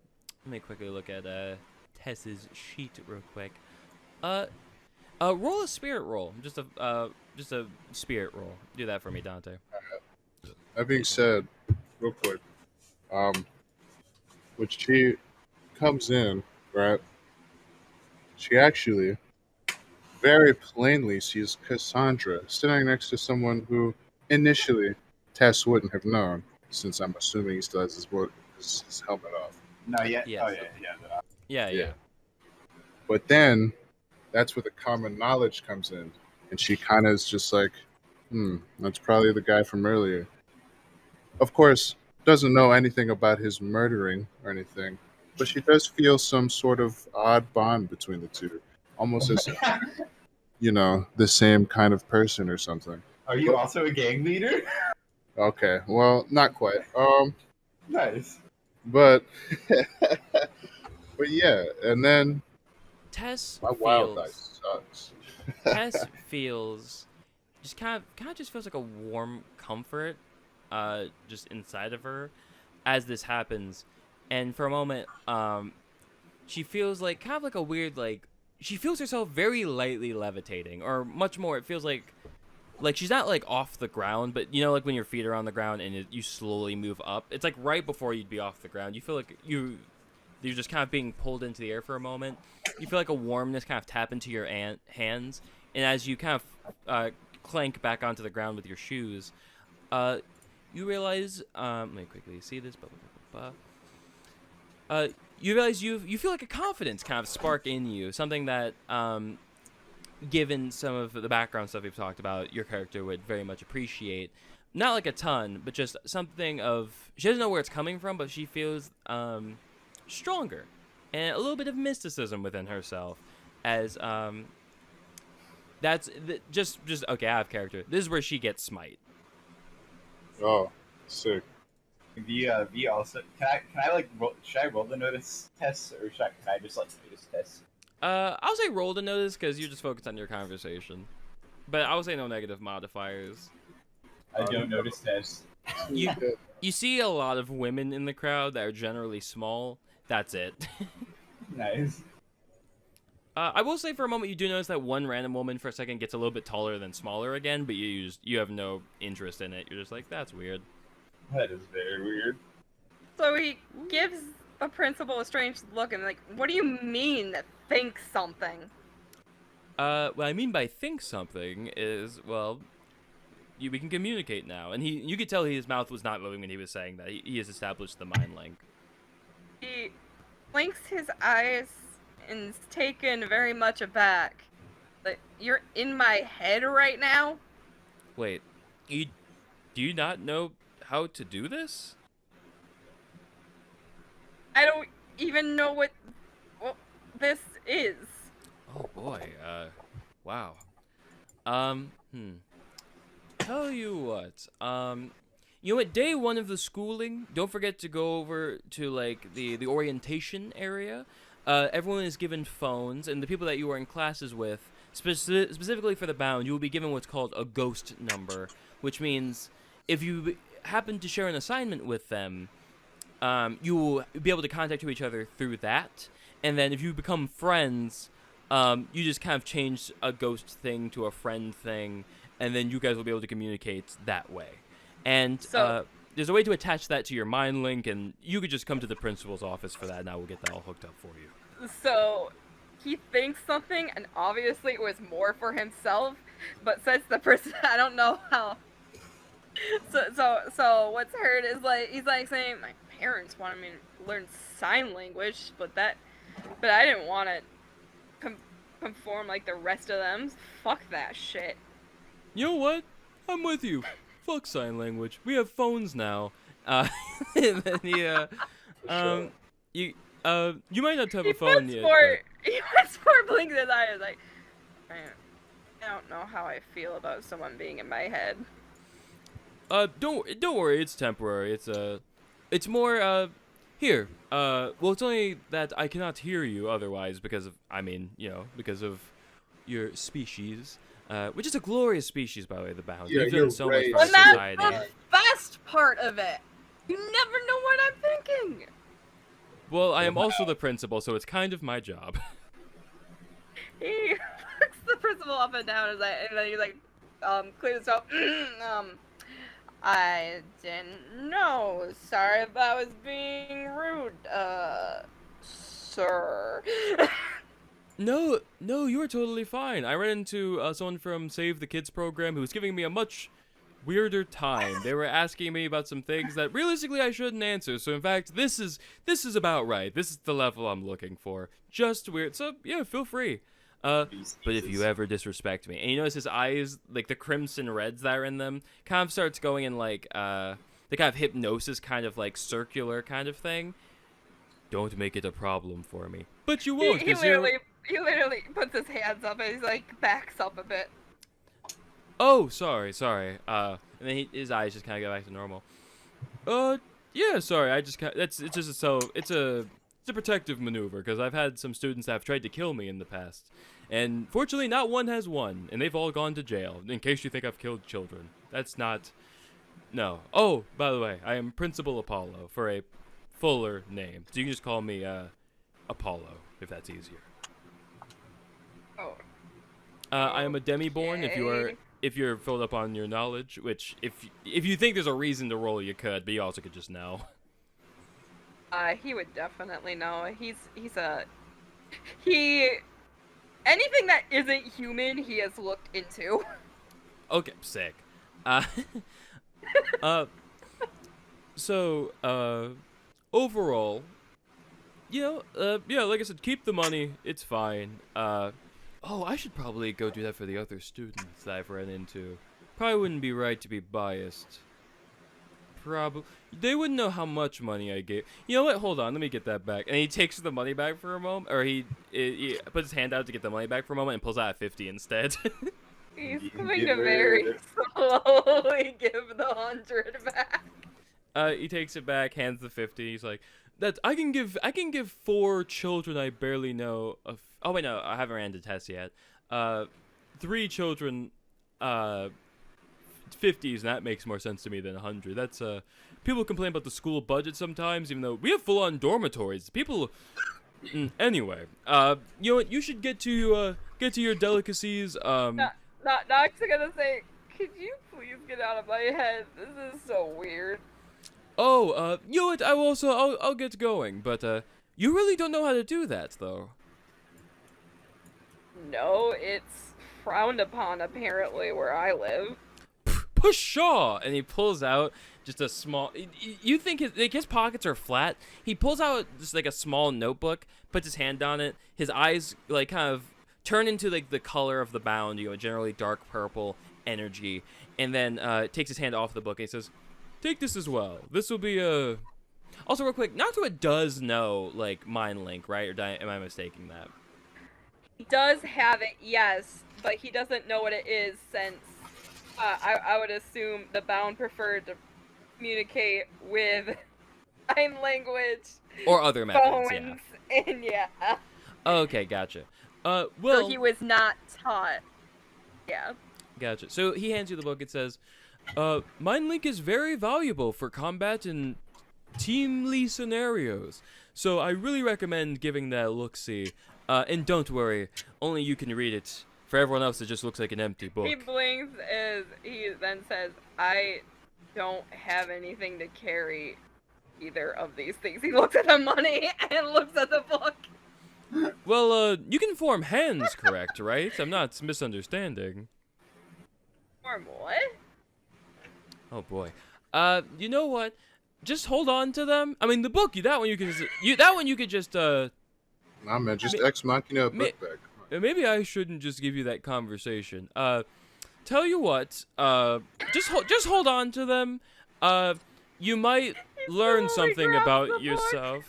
me quickly look at Tess's sheet real quick. Roll a spirit roll. Just a spirit roll. Do that for me, Dante. That being said, real quick, when she comes in, right, she actually very plainly sees Cassandra sitting next to someone who initially Tess wouldn't have known, since I'm assuming he still has his helmet off. No, yeah. Yes. Oh, yeah. Yeah. But then that's where the common knowledge comes in. And she kind of is just like, that's probably the guy from earlier. Of course, doesn't know anything about his murdering or anything, but she does feel some sort of odd bond between the two. Almost as, the same kind of person or something. Are you also a gang leader? Okay, well, not quite. Nice. But, but yeah, and then Tess my wild feels. dice sucks. Tess feels. Just kind of just feels like a warm comfort, just inside of her, as this happens. and for a moment, she feels like kind of like a weird like she feels herself very lightly levitating, or much more. It feels like she's not like off the ground, but you know, like when your feet are on the ground and you slowly move up. It's like right before you'd be off the ground. You feel like you're just kind of being pulled into the air for a moment. You feel like a warmness kind of tap into your hands, and as you kind of clank back onto the ground with your shoes, you realize. Let me quickly see this. You realize you feel like a confidence kind of spark in you, something that, given some of the background stuff we've talked about, your character would very much appreciate. Not like a ton, but just something of, she doesn't know where it's coming from, but she feels stronger, and a little bit of mysticism within herself, as that's just okay. Out of character. This is where she gets smite. Oh, sick. V also. Can I like roll, should I roll the notice test, or can I just like notice test? I'll say roll to notice because you're just focused on your conversation, but I would say no negative modifiers. I don't notice test. You see a lot of women in the crowd that are generally small. That's it. Nice. I will say for a moment you do notice that one random woman for a second gets a little bit taller than smaller again, but you have no interest in it. You're just like, that's weird. That is very weird. So he gives the principal a strange look and like, what do you mean think something? What I mean by think something is, well, we can communicate now. And you could tell his mouth was not moving when he was saying that. He has established the mind link. He blinks his eyes and is taken very much aback. Like, you're in my head right now? Wait, do you not know how to do this? I don't even know what this is. Oh boy, wow. Tell you what, you know, at day one of the schooling, don't forget to go over to like the orientation area. Everyone is given phones, and the people that you are in classes with, specifically for the bound, you will be given what's called a ghost number, which means if you happen to share an assignment with them, you will be able to contact each other through that. And then if you become friends, you just kind of change a ghost thing to a friend thing, and then you guys will be able to communicate that way. And So- there's a way to attach that to your mind link, and you could just come to the principal's office for that, and I will get that all hooked up for you. So he thinks something, and obviously it was more for himself, but since the person, I don't know how. So what's heard is like, he's like saying, my parents wanted me to learn sign language, but I didn't want to conform like the rest of them. Fuck that shit. You know what? I'm with you. Fuck sign language. We have phones now. And then you might not have a phone yet. He wants for blinking his eyes like, I don't know how I feel about someone being in my head. Don't worry. It's temporary. It's more here. Well, it's only that I cannot hear you otherwise because of because of your species. Which is a glorious species, by the way, the bound. Yeah, You've you're done so right. much for Well, society. that's the best part of it. You never know what I'm thinking. Well, I am also the principal, so it's kind of my job. He looks the principal up and down and then he's like, clears himself. I didn't know. Sorry if I was being rude, sir. No, you are totally fine. I ran into someone from Save the Kids program who was giving me a much weirder time. They were asking me about some things that realistically I shouldn't answer. So in fact, this is about right. This is the level I'm looking for. Just weird. So yeah, feel free. But if you ever disrespect me, and you notice his eyes, like the crimson reds that are in them, kind of starts going in like the kind of hypnosis, kind of like circular kind of thing. Don't make it a problem for me. But you won't. He literally puts his hands up and he's like backs up a bit. Oh, sorry. And then his eyes just kind of go back to normal. Yeah, sorry. It's a protective maneuver because I've had some students that have tried to kill me in the past, and fortunately, not one has won, and they've all gone to jail. In case you think I've killed children, that's not. No. Oh, by the way, I am Principal Apollo for a fuller name. So you can just call me Apollo, if that's easier. Oh. I am a demi-born. Okay. If you're filled up on your knowledge, which if you think there's a reason to roll, you could, but you also could just know. He would definitely know. He anything that isn't human, he has looked into. Okay, sick. Uh, overall, yeah, like I said, keep the money. It's fine. I should probably go do that for the other students that I've ran into. Probably wouldn't be right to be biased. Probably. They wouldn't know how much money I gave. You know what? Hold on. Let me get that back. And he takes the money back for a moment. Or he puts his hand out to get the money back for a moment and pulls out a 50 instead. He's You going to give very it. slowly give the 100 back. He takes it back, hands the 50. He's like, I can give 4 children I barely know. Oh, wait, no. I haven't ran the test yet. 3 children, 50s, and that makes more sense to me than 100. That's people complain about the school budget sometimes, even though we have full-on dormitories. People, anyway, you know what? You should get to your delicacies. Not gonna say, could you please get out of my head? This is so weird. Oh, you know what? I'll get going, but you really don't know how to do that, though. No, it's frowned upon apparently where I live. Pshaw! And he pulls out just a small. You think his pockets are flat? He pulls out just like a small notebook, puts his hand on it. His eyes like kind of turn into like the color of the bound, generally dark purple energy, and then takes his hand off the book and he says, "Take this as well. This will be a." Also, real quick, Naruto does know like mind link, right? Or am I mistaking that? He does have it, yes, but he doesn't know what it is since I would assume the bound preferred to communicate with sign language Or other methods, yeah. phones, and yeah. Okay, gotcha. Well, So he was not taught. Yeah. Gotcha. So he hands you the book. It says, Mind Link is very valuable for combat and teamly scenarios. So I really recommend giving that a look-see. And don't worry, only you can read it. For everyone else, it just looks like an empty book. He blinks as he then says, I don't have anything to carry either of these things. He looks at the money and looks at the book. Well, you can form hands, correct, right? I'm not misunderstanding. Form what? Oh boy. You know what? Just hold on to them. I mean, the book. That one you could just. Nah, man, just Ex Machina a book back. Maybe I shouldn't just give you that conversation. Tell you what. Just hold on to them. You might learn slowly something grabs the about book. yourself.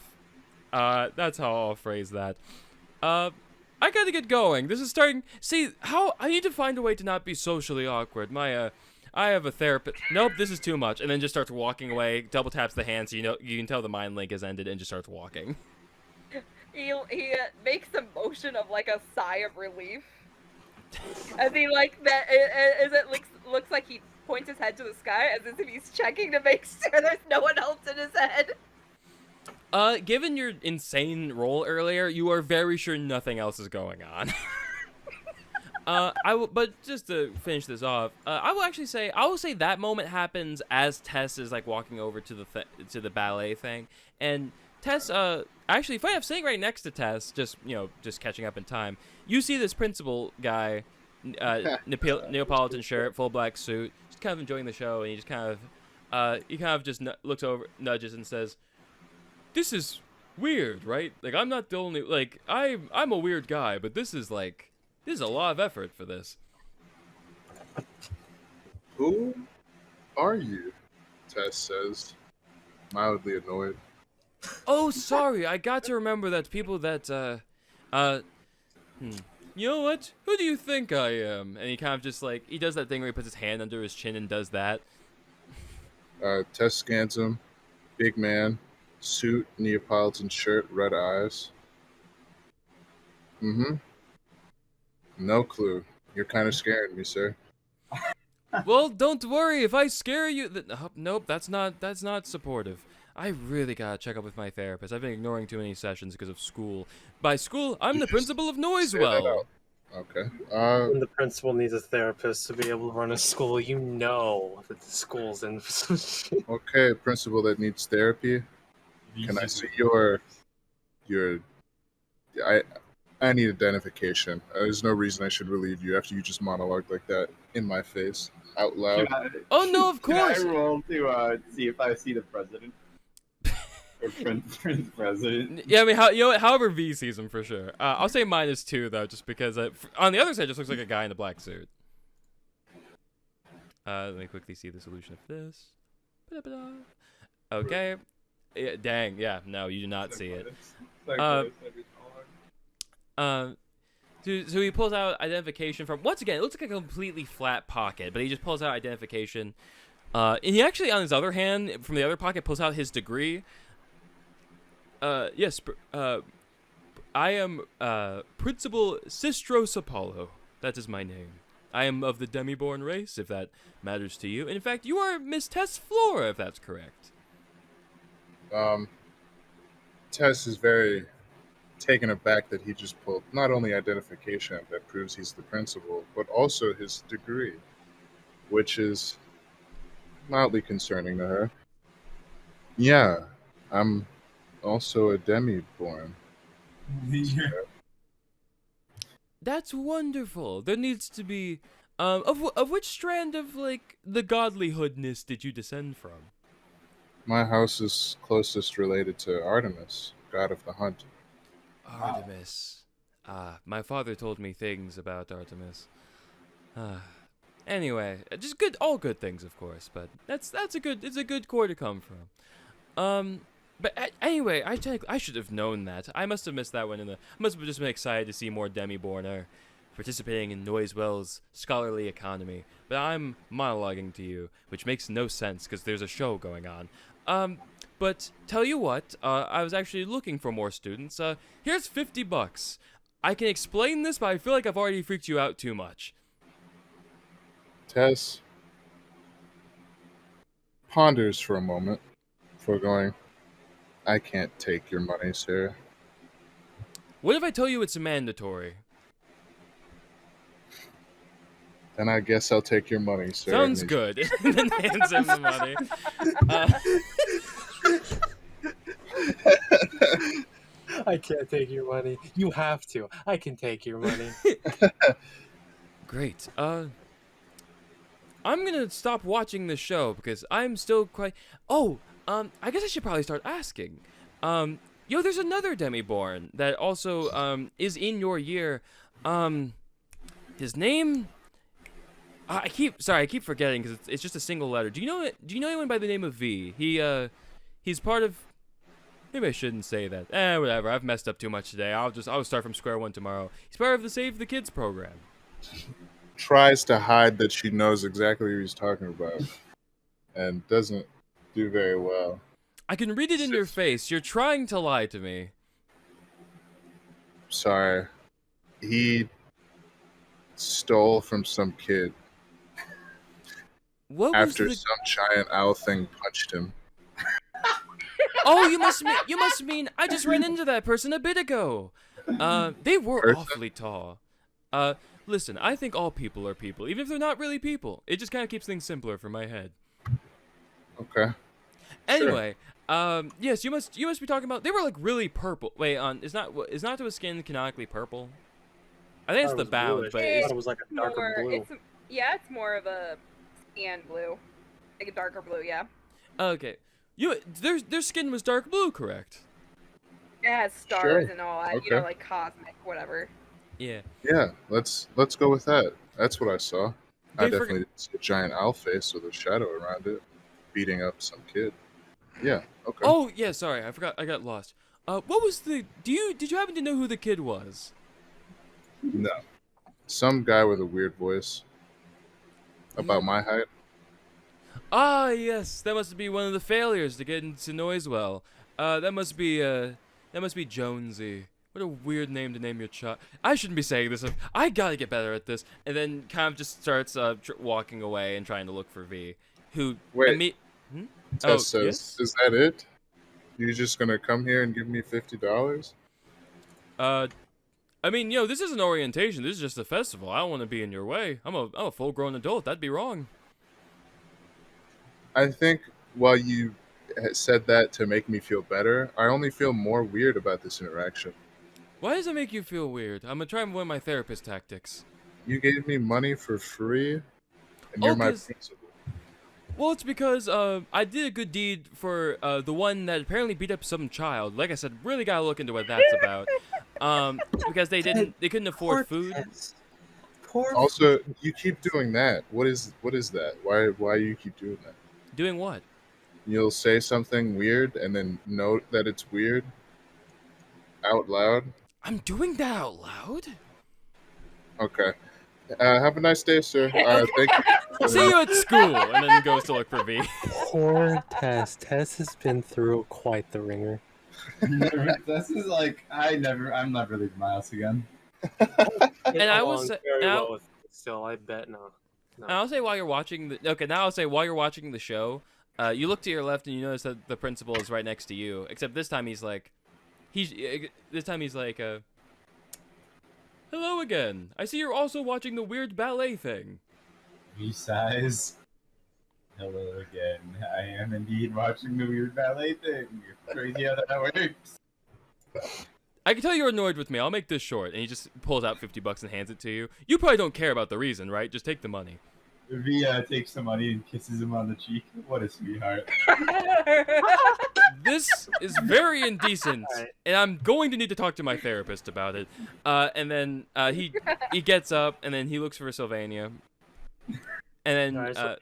That's how I'll phrase that. I gotta get going. This is starting. See, I need to find a way to not be socially awkward. I have a therapist. Nope, this is too much. And then just starts walking away. Double taps the hand so you can tell the mind link has ended and just starts walking. He makes a motion of like a sigh of relief. As he like that, as it looks like he points his head to the sky as if he's checking to make sure there's no one else in his head. Given your insane roll earlier, you are very sure nothing else is going on. But just to finish this off, I will say that moment happens as Tess is like walking over to the ballet thing, and Tess, actually, funny enough, sitting right next to Tess, just catching up in time. You see this principal guy, Neapolitan shirt, full black suit, just kind of enjoying the show, and he just kind of just looks over, nudges, and says, "This is weird, right? Like, I'm not the only, like, I'm a weird guy, but this is a lot of effort for this." Who are you? Tess says, mildly annoyed. Oh, sorry, I got to remember that people that, you know what? Who do you think I am? And he kind of just he does that thing where he puts his hand under his chin and does that. Tess scans him. Big man, suit, Neapolitan shirt, red eyes. Mm-hmm. No clue. You're kind of scaring me, sir. Well, don't worry. If I scare you, nope, that's not supportive. I really gotta check up with my therapist. I've been ignoring too many sessions because of school. By school, I'm the principal of Say that Noisewell. out. Okay. When the principal needs a therapist to be able to run a school, you know that the school's in for some shit. Okay, principal that needs therapy. Can I see your I I need identification. There's no reason I should relieve you after you just monologued like that in my face, out loud. Oh no, of course. Can I roll to see if I see the president? Or prince president? Yeah, I mean, however V sees him for sure. I'll say -2 though, just because on the other side, it just looks like a guy in a black suit. Let me quickly see the solution of this. Ba-da-ba-da. Okay. Yeah, dang. Yeah. No, you do not see it. So he pulls out identification from, once again, it looks like a completely flat pocket, but he just pulls out identification. And he actually, on his other hand, from the other pocket, pulls out his degree. Yes, I am Principal Sistros Apollo. That is my name. I am of the Demiborn race, if that matters to you. And in fact, you are Miss Tess Flora, if that's correct. Tess is very taken aback that he just pulled not only identification that proves he's the principal, but also his degree, which is mildly concerning to her. Yeah, I'm also a demi-born. That's wonderful. There needs to be, of which strand of, like, the godlyhoodness did you descend from? My house is closest related to Artemis, god of the hunt. Artemis. My father told me things about Artemis. Anyway, just all good things, of course, but it's a good core to come from. But anyway, I should have known that. I must have missed that one I must have just been excited to see more Demiborn participating in Noisewell's scholarly economy. But I'm monologuing to you, which makes no sense because there's a show going on. But tell you what, I was actually looking for more students. Here's $50. I can explain this, but I feel like I've already freaked you out too much. Tess ponders for a moment before going, I can't take your money, sir. What if I tell you it's mandatory? Then I guess I'll take your money, sir. Sounds good. And then hands him the money. I can't take your money. You have to. I can take your money. Great. I'm gonna stop watching the show because I'm still quite. Oh, I guess I should probably start asking. There's another Demiborn that also is in your year. His name. I keep forgetting because it's just a single letter. Do you know anyone by the name of V? He's part of. Maybe I shouldn't say that. Whatever. I've messed up too much today. I'll start from square one tomorrow. He's part of the Save the Kids program. Tries to hide that she knows exactly who he's talking about, and doesn't do very well. I can read it in your face. You're trying to lie to me. Sorry. He stole from some kid What after was the... some giant owl thing punched him. Oh, you must mean I just ran into that person a bit ago. They were Person? awfully tall. Listen, I think all people are people, even if they're not really people. It just kind of keeps things simpler for my head. Okay. Anyway, yes, you must be talking about. They were like really purple. Wait, is not to a skin canonically purple? I think it's the bound, bluish. but I thought it was like a darker blue. It's more of a sand blue, like a darker blue. Yeah. okay. Their skin was dark blue, correct? It has stars Sure. and all that, Okay. like cosmic, whatever. Yeah. Yeah, let's go with that. That's what I saw. I They definitely didn't see a giant owl face with a shadow around it, beating up some kid. Yeah. Okay. Oh yeah, sorry, I forgot. I got lost. What was the? Did you happen to know who the kid was? No. Some guy with a weird voice. About my height. Ah, yes, that must be one of the failures to get into Noisewell. That must be Jonesy. What a weird name to name your child. I shouldn't be saying this. I gotta get better at this. And then kind of just starts walking away and trying to look for V. Who? Wait. Hmm? Tess says, yes? is that it? You just gonna come here and give me $50? I mean, this isn't orientation. This is just a festival. I don't want to be in your way. I'm a full-grown adult. That'd be wrong. I think while you said that to make me feel better, I only feel more weird about this interaction. Why does it make you feel weird? I'm gonna try and one of my therapist tactics. You gave me money for free, and Oh, you're my 'cause- principal. Well, it's because I did a good deed for the one that apparently beat up some child. Like I said, really gotta look into what that's about. Because they couldn't afford food. Poor. Also, you keep doing that. What is that? Why you keep doing that? Doing what? You'll say something weird and then note that it's weird out loud. I'm doing that out loud. Okay. Have a nice day, sir. Thank you. See you at school, and then goes to look for V. Poor Tess. Tess has been through quite the ringer. This is like I'm never leaving my house again. And I will say, still, I bet no. and I'll say while you're watching the show, you look to your left and you notice that the principal is right next to you. Except this time he's like, hello again. I see you're also watching the weird ballet thing. V-size. Hello again. I am indeed watching the weird ballet thing. Crazy how that works. I can tell you're annoyed with me. I'll make this short. And he just pulls out $50 and hands it to you. You probably don't care about the reason, right? Just take the money. V takes the money and kisses him on the cheek. What a sweetheart. This is very indecent, Alright. and I'm going to need to talk to my therapist about it. And then he gets up, and then he looks for Sylvania. And then Alright, so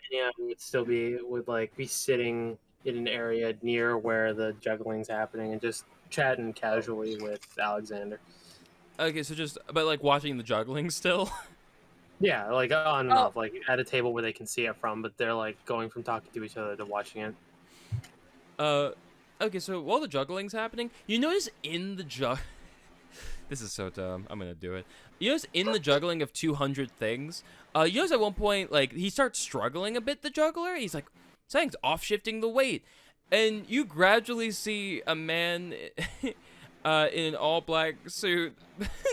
Sylvania would be sitting in an area near where the juggling's happening and just chatting casually with Alexander. okay, so but like watching the juggling still. Yeah, like on and off, like at a table where they can see it from, but they're like going from talking to each other to watching it. Okay, so while the juggling's happening, you notice in the this is so dumb. I'm gonna do it. You notice in the juggling of 200 things, you notice at one point, like, he starts struggling a bit, the juggler. He's like, something's off-shifting the weight. And you gradually see a man in an all-black suit,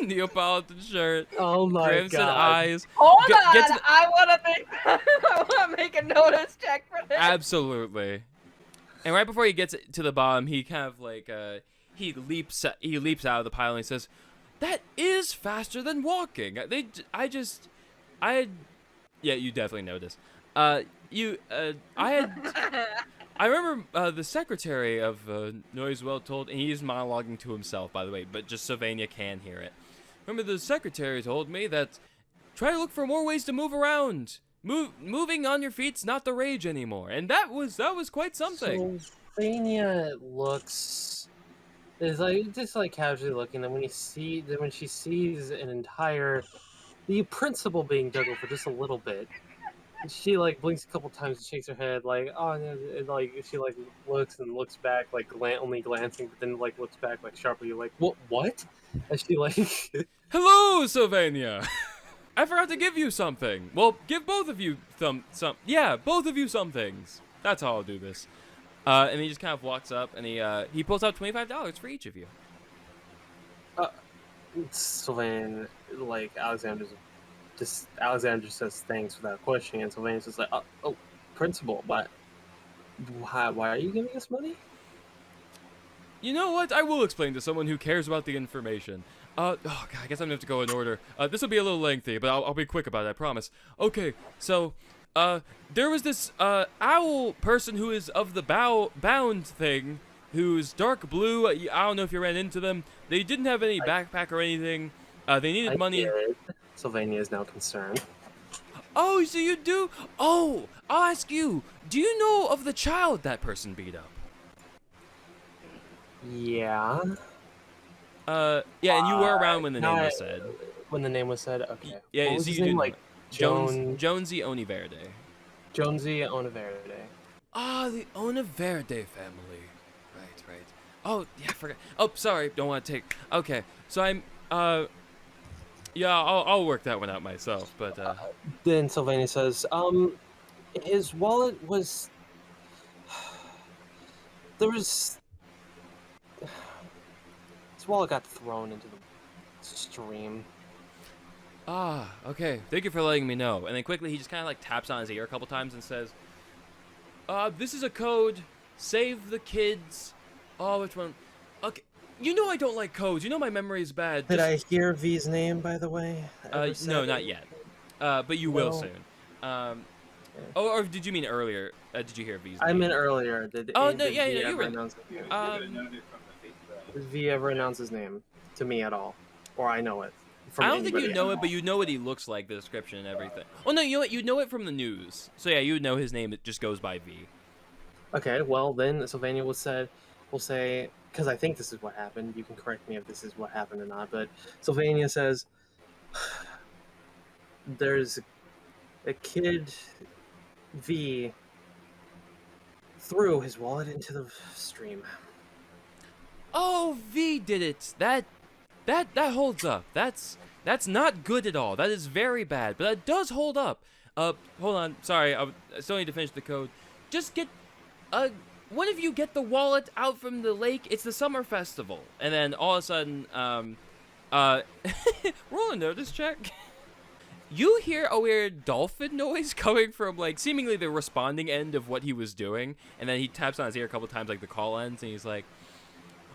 Neapolitan shirt, Oh my crimson god! eyes. Hold Get on, to the- I want to make a notice check for this. Absolutely. And right before he gets to the bottom, he kind of like he leaps out of the pile and he says, "That is faster than walking." Yeah, you definitely know this. I remember the secretary of Noisewell told, and he's monologuing to himself, by the way, but just Sylvania can hear it. Remember the secretary told me that try to look for more ways to move around. Moving on your feet's not the rage anymore, and that was quite something. Sylvania is like just like casually looking, and when she sees the principal being juggled for just a little bit, she like blinks a couple times and shakes her head like, oh, and like she like looks and looks back like only glancing, but then like looks back like sharply like what? And she like Hello, Sylvania. I forgot to give you something. Well, give both of you both of you some things. That's how I'll do this. And he just kind of walks up and he pulls out $25 for each of you. Sylvania, like Alexander says thanks without questioning, and Sylvania's just like, oh, principal, but why are you giving us money? You know what? I will explain to someone who cares about the information. God, I guess I'm gonna have to go in order. This will be a little lengthy, but I'll be quick about it, I promise. Okay, so, there was this, owl person who is of the bound thing, who's dark blue. I don't know if you ran into them. They didn't have any backpack or anything. They needed money. Sylvania is now concerned. Oh, so you do? Oh, I'll ask you. Do you know of the child that person beat up? Yeah. Yeah, and you were around when the name was said. When the name was said, okay. Yeah, What was so his you name? didn't. Like Jonesy Oniverde. Jonesy Oniverde. Ah, the Oniverde family. Right. Oh, yeah, I forgot. Oh, sorry, don't want to take. Okay, so I'm. Yeah, I'll work that one out myself. But Then Sylvania says, his wallet was. There was His wallet got thrown into the stream. Ah, okay. Thank you for letting me know. And then quickly, he just kind of like taps on his ear a couple times and says, this is a code. Save the kids. Oh, which one? Okay. You know I don't like codes. You know my memory is bad. Did I hear V's name, by the way? No, not yet. But you will No. soon. Or did you mean earlier? Did you hear V's name? I meant earlier. No, Did yeah, V you ever were. announce You it? could have known it from the face value. Did V ever announce his name to me at all? Or I know it from I don't think you anybody know at it, but you know what he looks like, the description and everything. Oh no, you know what? You know it from the news. So yeah, you would know his name. It just goes by V. Okay, well then Sylvania will say, because I think this is what happened. You can correct me if this is what happened or not. But Sylvania says, "There's a kid, V, threw his wallet into the stream." Oh, V did it. That holds up. That's not good at all. That is very bad. But that does hold up. Hold on. Sorry, I still need to finish the code. Just get one of you get the wallet out from the lake. It's the summer festival. And then all of a sudden, roll a notice check. You hear a weird dolphin noise coming from, like, seemingly the responding end of what he was doing. And then he taps on his ear a couple times, like the call ends, and he's like,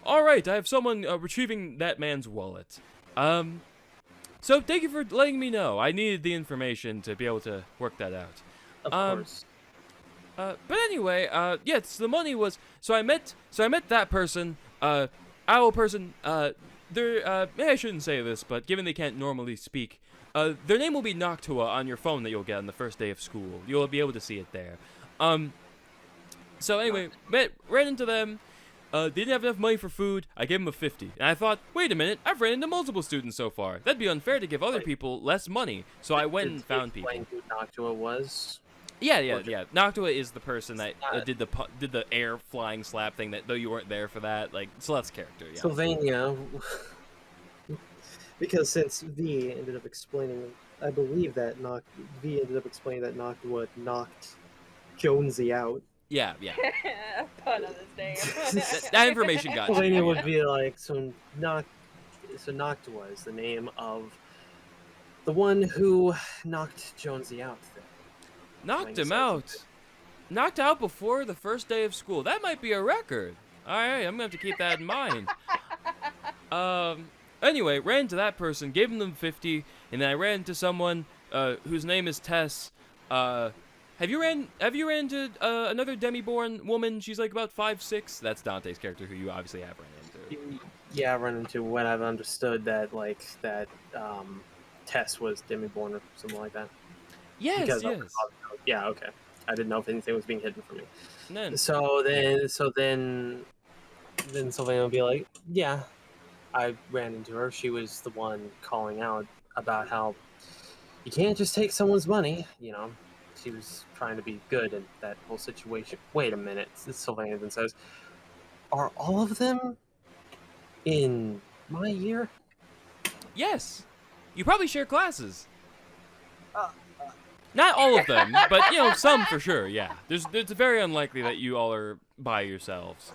all right, I have someone retrieving that man's wallet. So thank you for letting me know. I needed the information to be able to work that out. Of course. But anyway, yes, the money was. So I met that person, owl person. Maybe I shouldn't say this, but given they can't normally speak, their name will be Noctua on your phone that you'll get on the first day of school. You'll be able to see it there. So anyway, ran into them. They didn't have enough money for food. I gave them a 50. And I thought, wait a minute, I've ran into multiple students so far. That'd be unfair to give other people less money. So I went and found people. Did you explain who Noctua was? Yeah. Noctua is the person that did the air flying slap thing. That though you weren't there for that, like Celeste's character. Yeah. Sylvania, because since V ended up explaining, I believe that V ended up explaining that Noctua knocked Jonesy out. Yeah. Pun on his name. That information got Sylvania you. would be like, so Noctua is the name of the one who knocked Jonesy out. Knocked him out. Knocked out before the first day of school. That might be a record. All right, I'm gonna have to keep that in mind. Anyway, ran into that person, gave them 50, and then I ran into someone whose name is Tess. Have you ran into another demi-born woman? She's like about 5'6". That's Dante's character, who you obviously have ran into. Yeah, I run into when I've understood that Tess was demi-born or something like that. Yes. Yeah, okay. I didn't know if anything was being hidden from me. None. So then Sylvania would be like, yeah, I ran into her. She was the one calling out about how you can't just take someone's money, you know. She was trying to be good in that whole situation. Wait a minute, Sylvania then says, are all of them in my year? Yes. You probably share classes. Not all of them, but some for sure. Yeah. It's very unlikely that you all are by yourselves.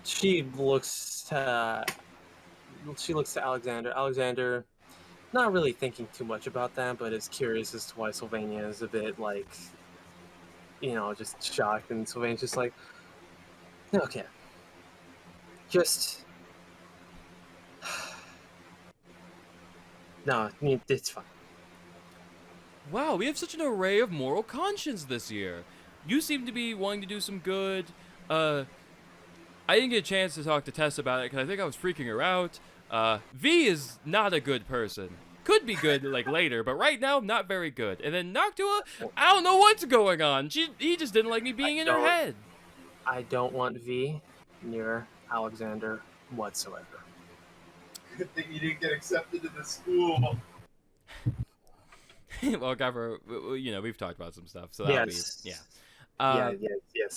She looks to Alexander. Alexander, not really thinking too much about that, but is curious as to why Sylvania is a bit like, just shocked. And Sylvania's just like, okay, just no, it's fine. Wow, we have such an array of moral conscience this year. You seem to be wanting to do some good. I didn't get a chance to talk to Tess about it because I think I was freaking her out. V is not a good person. Could be good like later, but right now not very good. And then Noctua, I don't know what's going on. He just didn't like me being in her head. I don't want V near Alexander whatsoever. Good thing you didn't get accepted to the school. Well, Gaffer, we've talked about some stuff, so that'll Yes. be yeah.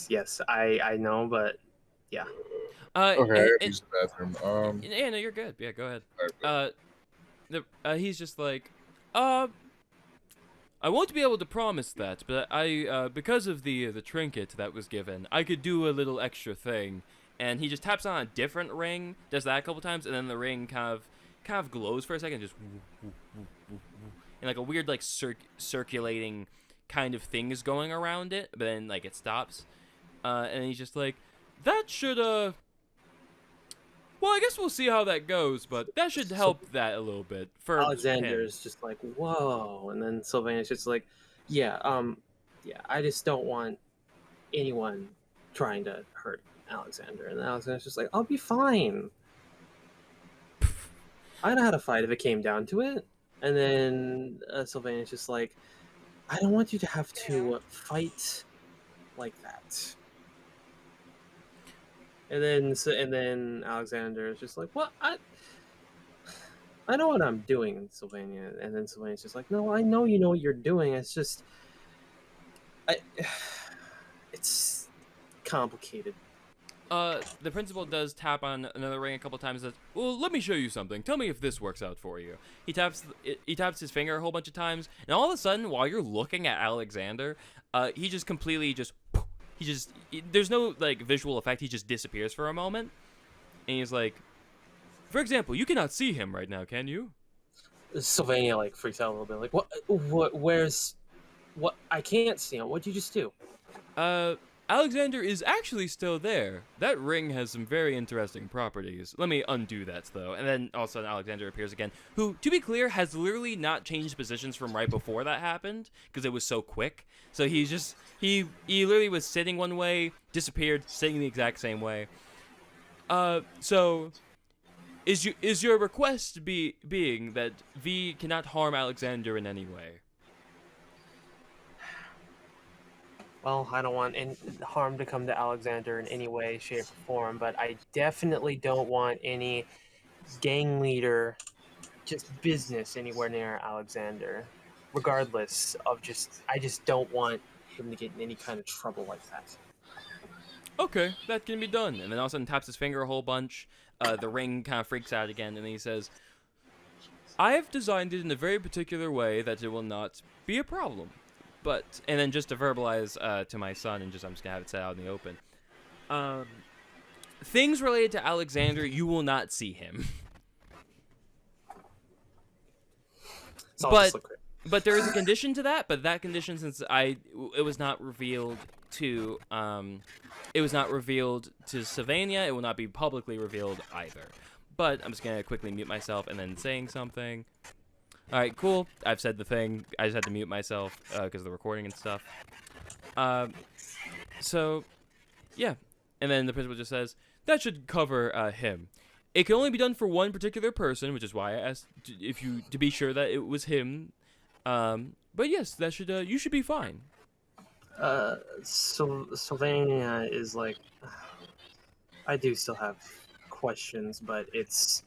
Yes. I know, but yeah. Okay, I use the bathroom. Yeah, no, you're good. Yeah, go ahead. Alright, He's just like, I won't be able to promise that, but I because of the trinket that was given, I could do a little extra thing, and he just taps on a different ring, does that a couple times, and then the ring kind of glows for a second, just and like a weird like circulating kind of thing is going around it, but then like it stops, and he's just like, that should well, I guess we'll see how that goes, but that should help that a little bit for Alexander him. is just like, whoa, and then Sylvania's just like, yeah, I just don't want anyone trying to hurt Alexander, and Alexander's just like, I'll be fine. I know how to fight if it came down to it. And then Sylvania's just like, I don't want you to have to fight like that. And then Alexander is just like, well, I know what I'm doing, Sylvania. And then Sylvania's just like, no, I know you know what you're doing. It's just, it's complicated. The principal does tap on another ring a couple times. Says, "Well, let me show you something. Tell me if this works out for you." He taps his finger a whole bunch of times, and all of a sudden, while you're looking at Alexander, he just completely there's no like visual effect. He just disappears for a moment, and he's like, "For example, you cannot see him right now, can you?" Sylvania like freaks out a little bit, like, where's what? I can't see him. What'd you just do? Alexander is actually still there. That ring has some very interesting properties. Let me undo that, though. And then all of a sudden Alexander appears again, who, to be clear, has literally not changed positions from right before that happened, because it was so quick. So he's just, he literally was sitting one way, disappeared, sitting the exact same way. So, is your request being that V cannot harm Alexander in any way? Well, I don't want any harm to come to Alexander in any way, shape, or form, but I definitely don't want any gang leader, just business anywhere near Alexander. Regardless of I just don't want him to get in any kind of trouble like that. Okay, that can be done. And then all of a sudden taps his finger a whole bunch. The ring kind of freaks out again, and then he says, I have designed it in a very particular way that it will not be a problem. But, and then just to verbalize to my son, and I'm just going to have it said out in the open. Things related to Alexander, you will not see him. But there is a condition to that, but that condition, since it was not revealed to Sylvania, it will not be publicly revealed either. But I'm just going to quickly mute myself and then saying something. All right, cool. I've said the thing. I just had to mute myself because of the recording and stuff. So, yeah. And then the principal just says, that should cover him. It can only be done for one particular person, which is why I asked to be sure that it was him. But yes, that should you should be fine. Sylvania is like, I do still have questions, but it's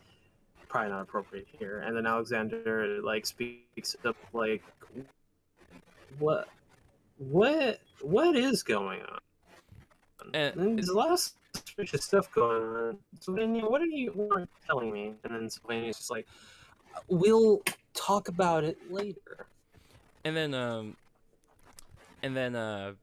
probably not appropriate here. And then Alexander like speaks up like, what is going on? And there's a lot of suspicious stuff going on. Sylvania, what are you telling me? And then Sylvania's just like, we'll talk about it later. And then then the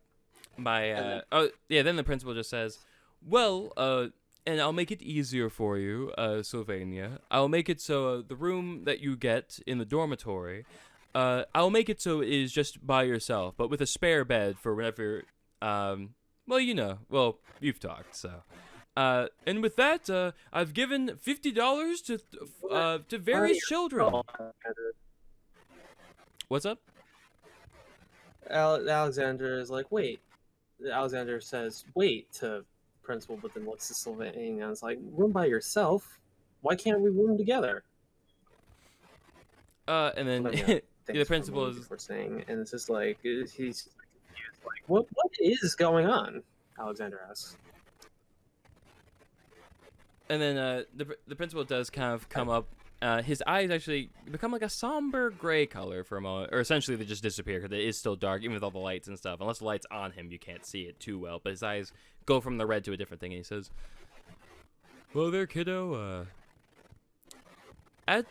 principal just says, well, and I'll make it easier for you, Sylvania. I'll make it so the room that you get in the dormitory, I'll make it so it is just by yourself, but with a spare bed for whenever, you've talked, so. And with that, I've given $50 to various children. What's up? Alexander is like, wait. Alexander says, wait, to principal, but then looks to Sylvania and is like, room by yourself? Why can't we room together? And then the principal is saying, and it's just like, he's confused, like, what is going on? Alexander asks. And then the principal does kind of come up. His eyes actually become like a somber gray color for a moment, or essentially they just disappear because it is still dark, even with all the lights and stuff. Unless the light's on him, you can't see it too well. But his eyes go from the red to a different thing, and he says, "Well, there, kiddo. At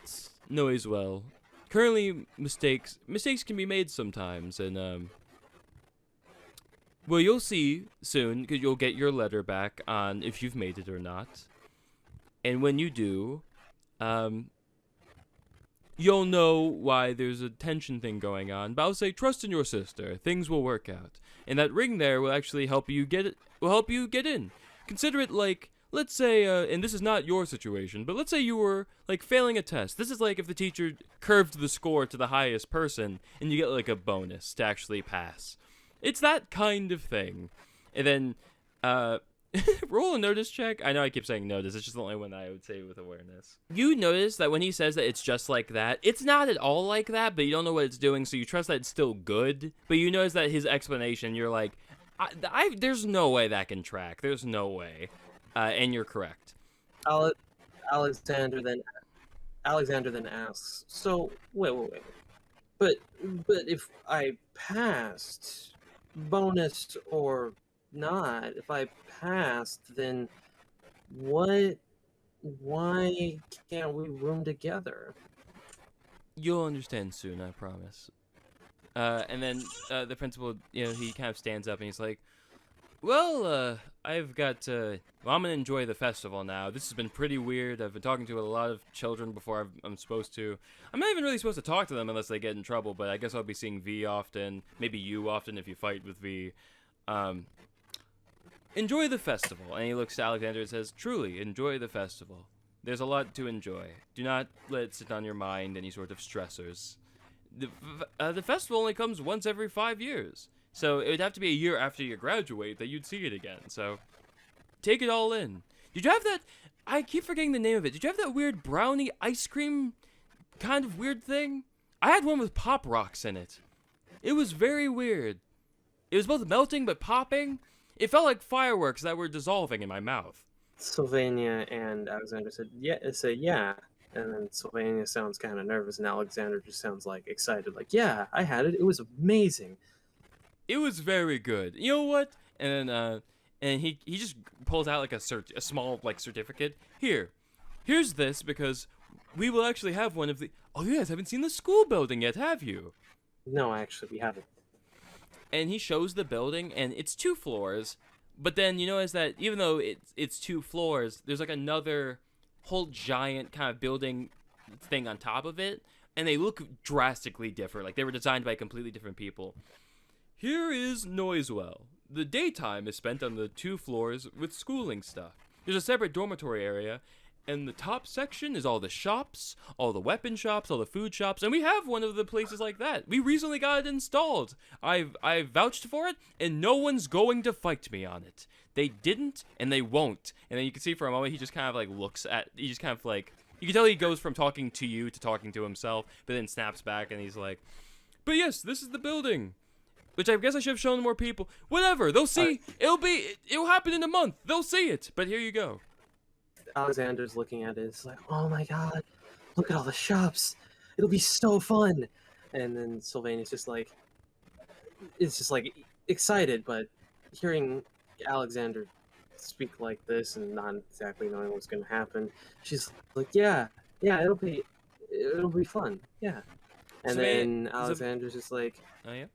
Noisewell, currently mistakes can be made sometimes, and Well, you'll see soon, because you'll get your letter back on if you've made it or not. And when you do, um, you'll know why there's a tension thing going on. But I'll say, trust in your sister. Things will work out. And that ring there will actually help you get it. Will help you get in. Consider it like, let's say, and this is not your situation, but let's say you were like failing a test. This is like if the teacher curved the score to the highest person, and you get like a bonus to actually pass. It's that kind of thing. And then, roll a notice check. I know I keep saying notice. It's just the only one I would say with awareness. You notice that when he says that it's just like that, it's not at all like that, but you don't know what it's doing, so you trust that it's still good. But you notice that his explanation, you're like, there's no way that can track. There's no way. And you're correct. Alexander then asks, so, wait. But if I passed, bonus or not, if I passed, then why can't we room together? You'll understand soon, I promise. And then the principal, he kind of stands up and he's like, well, I've got, well, I'm going to enjoy the festival now. This has been pretty weird. I've been talking to a lot of children before I'm supposed to. I'm not even really supposed to talk to them unless they get in trouble, but I guess I'll be seeing V often. Maybe you often if you fight with V. Enjoy the festival. And he looks to Alexander and says, truly, enjoy the festival. There's a lot to enjoy. Do not let it sit on your mind any sort of stressors. The festival only comes once every 5 years. So it would have to be a year after you graduate that you'd see it again. So take it all in. Did you have that? I keep forgetting the name of it. Did you have that weird brownie ice cream kind of weird thing? I had one with pop rocks in it. It was very weird. It was both melting but popping. It felt like fireworks that were dissolving in my mouth. Sylvania and Alexander said, yeah. And then Sylvania sounds kind of nervous, and Alexander just sounds like excited, like, yeah, I had it. It was amazing. It was very good. You know what? And then, and he just pulls out like a small like certificate. Here's this because we will actually have one of the. Oh, you guys haven't seen the school building yet, have you? No, actually, we haven't. And he shows the building, and it's 2 floors. But then you notice that even though it's 2 floors, there's like another whole giant kind of building thing on top of it, and they look drastically different. Like they were designed by completely different people. Here is Noisewell. The daytime is spent on the 2 floors with schooling stuff. There's a separate dormitory area, and the top section is all the shops, all the weapon shops, all the food shops, and we have one of the places like that. We recently got it installed. I've vouched for it, and no one's going to fight me on it. They didn't, and they won't. And then you can see for a moment he just kind of like he just kind of like, you can tell he goes from talking to you to talking to himself, but then snaps back and he's like, but yes, this is the building. Which I guess I should have shown more people. Whatever, they'll see. It'll happen in a month. They'll see it. But here you go. Alexander's looking at it. It's like, oh my god, look at all the shops. It'll be so fun. And then Sylvania's just like, it's just like excited, but hearing Alexander speak like this and not exactly knowing what's going to happen, she's like, yeah, it'll be fun. Yeah. And then Alexander's just like, Oh yeah.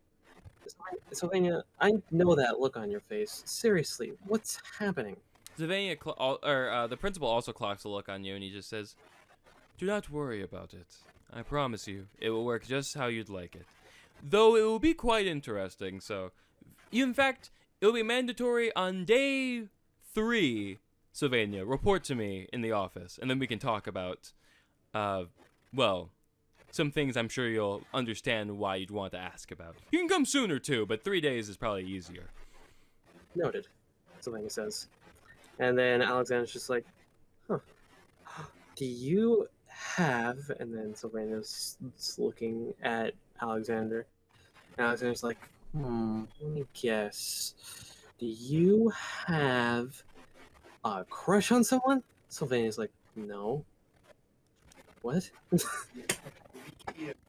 Sylvania, I know that look on your face. Seriously, what's happening? Sylvania, the principal also clocks a look on you, and he just says, do not worry about it. I promise you, it will work just how you'd like it. Though it will be quite interesting, so... In fact, it will be mandatory on day 3, Sylvania. Report to me in the office, and then we can talk about, well... some things I'm sure you'll understand why you'd want to ask about. You can come sooner too, but 3 days is probably easier. Noted, Sylvania says. And then Alexander's just like, huh. Do you have... And then Sylvania's looking at Alexander. And Alexander's like, let me guess. Do you have a crush on someone? Sylvania's like, no. What?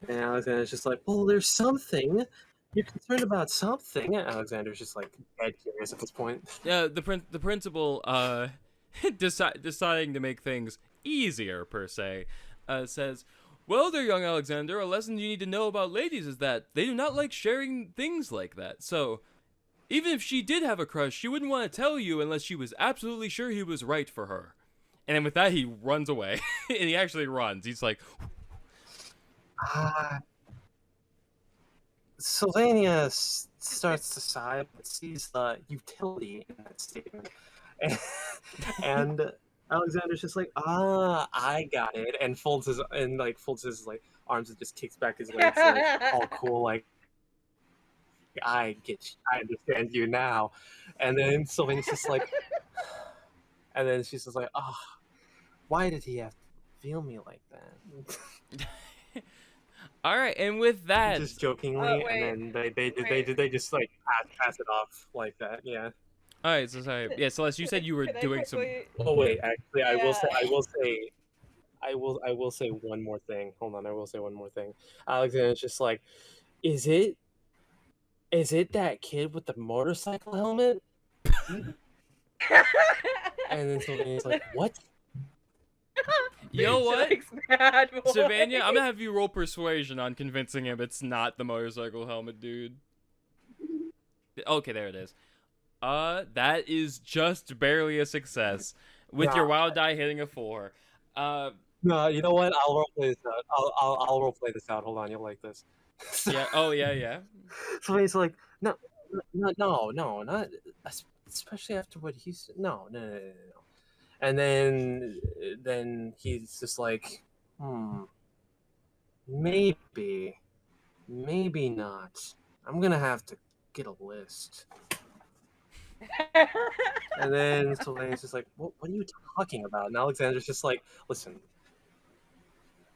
And Alexander's just like, well, there's something. You're concerned about something. And Alexander's just like dead curious at this point. Yeah, the principal, deciding to make things easier per se, says, well, there, young Alexander, a lesson you need to know about ladies is that they do not like sharing things like that. So, Even if she did have a crush, she wouldn't want to tell you unless she was absolutely sure he was right for her. And then with that, he runs away. And he actually runs. He's like, Sylvania starts to sigh, but sees the utility in that statement. And Alexander's just like, I got it, and folds his like arms and just kicks back his legs, like, all cool, like, I get you, I understand you now. And then Sylvania's just like, and then she's just like, why did he have to feel me like that? all right. And with that, Just jokingly, Oh, wait. and then they just like pass it off like that. Yeah. all right. So sorry. Yeah, Celeste, you said you were Can I doing some. quickly- Oh wait, actually, I will Yeah. say one more thing. Hold on, I will say one more thing. Alexander's just like, is it that kid with the motorcycle helmet? And then Sylvania's like, what? You know She what? likes bad boys. Savannah, I'm gonna have you roll persuasion on convincing him it's not the motorcycle helmet, dude. Okay, there it is. That is just barely a success, with your wild die hitting a 4. No, you know what? I'll roleplay this out. I'll roleplay this out. Hold on, you'll like this. Yeah. Oh yeah, yeah. Sylvania's like, no, not especially after what he's no. And then he's just like, maybe not. I'm gonna have to get a list. And then Sylvania's just like, what are you talking about? And Alexander's just like, listen,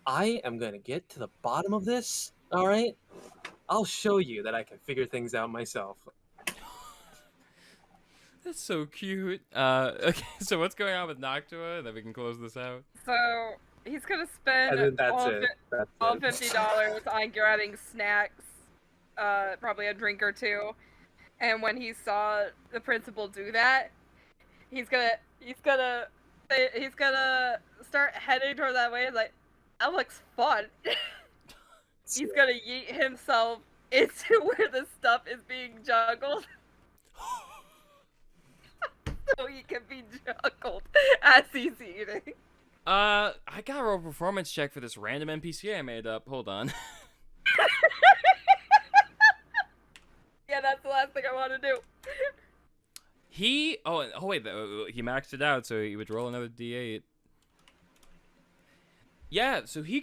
I am gonna get to the bottom of this, all right? I'll show you that I can figure things out myself. That's so cute. Okay, so what's going on with Noctua? Then we can close this out. So he's gonna And spend then that's all, it. That's all it. $50 on grabbing snacks, probably a drink or two. And when he saw the principal do that, he's gonna start heading toward that way. Like, that looks fun. He's gonna yeet himself into where the stuff is being juggled. So he can be juggled as he's eating. I got a roll performance check for this random NPC I made up. Hold on. Yeah, that's the last thing I want to do. He wait, he maxed it out, so he would roll another D8. Yeah, so he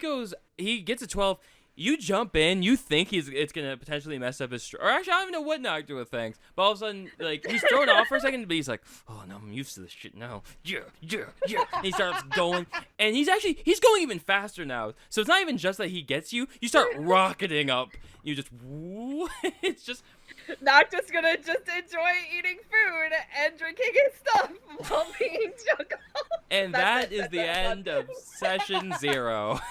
gets a 12. You jump in, you think it's gonna potentially mess up his or actually I don't even know what Noctua thinks, but all of a sudden like he's thrown off for a second, but he's like, oh no, I'm used to this shit now. Yeah. And he starts going, and he's going even faster now. So it's not even just that he gets you start rocketing up. You just woo. It's just Not just gonna just enjoy eating food and drinking his stuff while being juggled. and That's that it, is the that's end of session 0.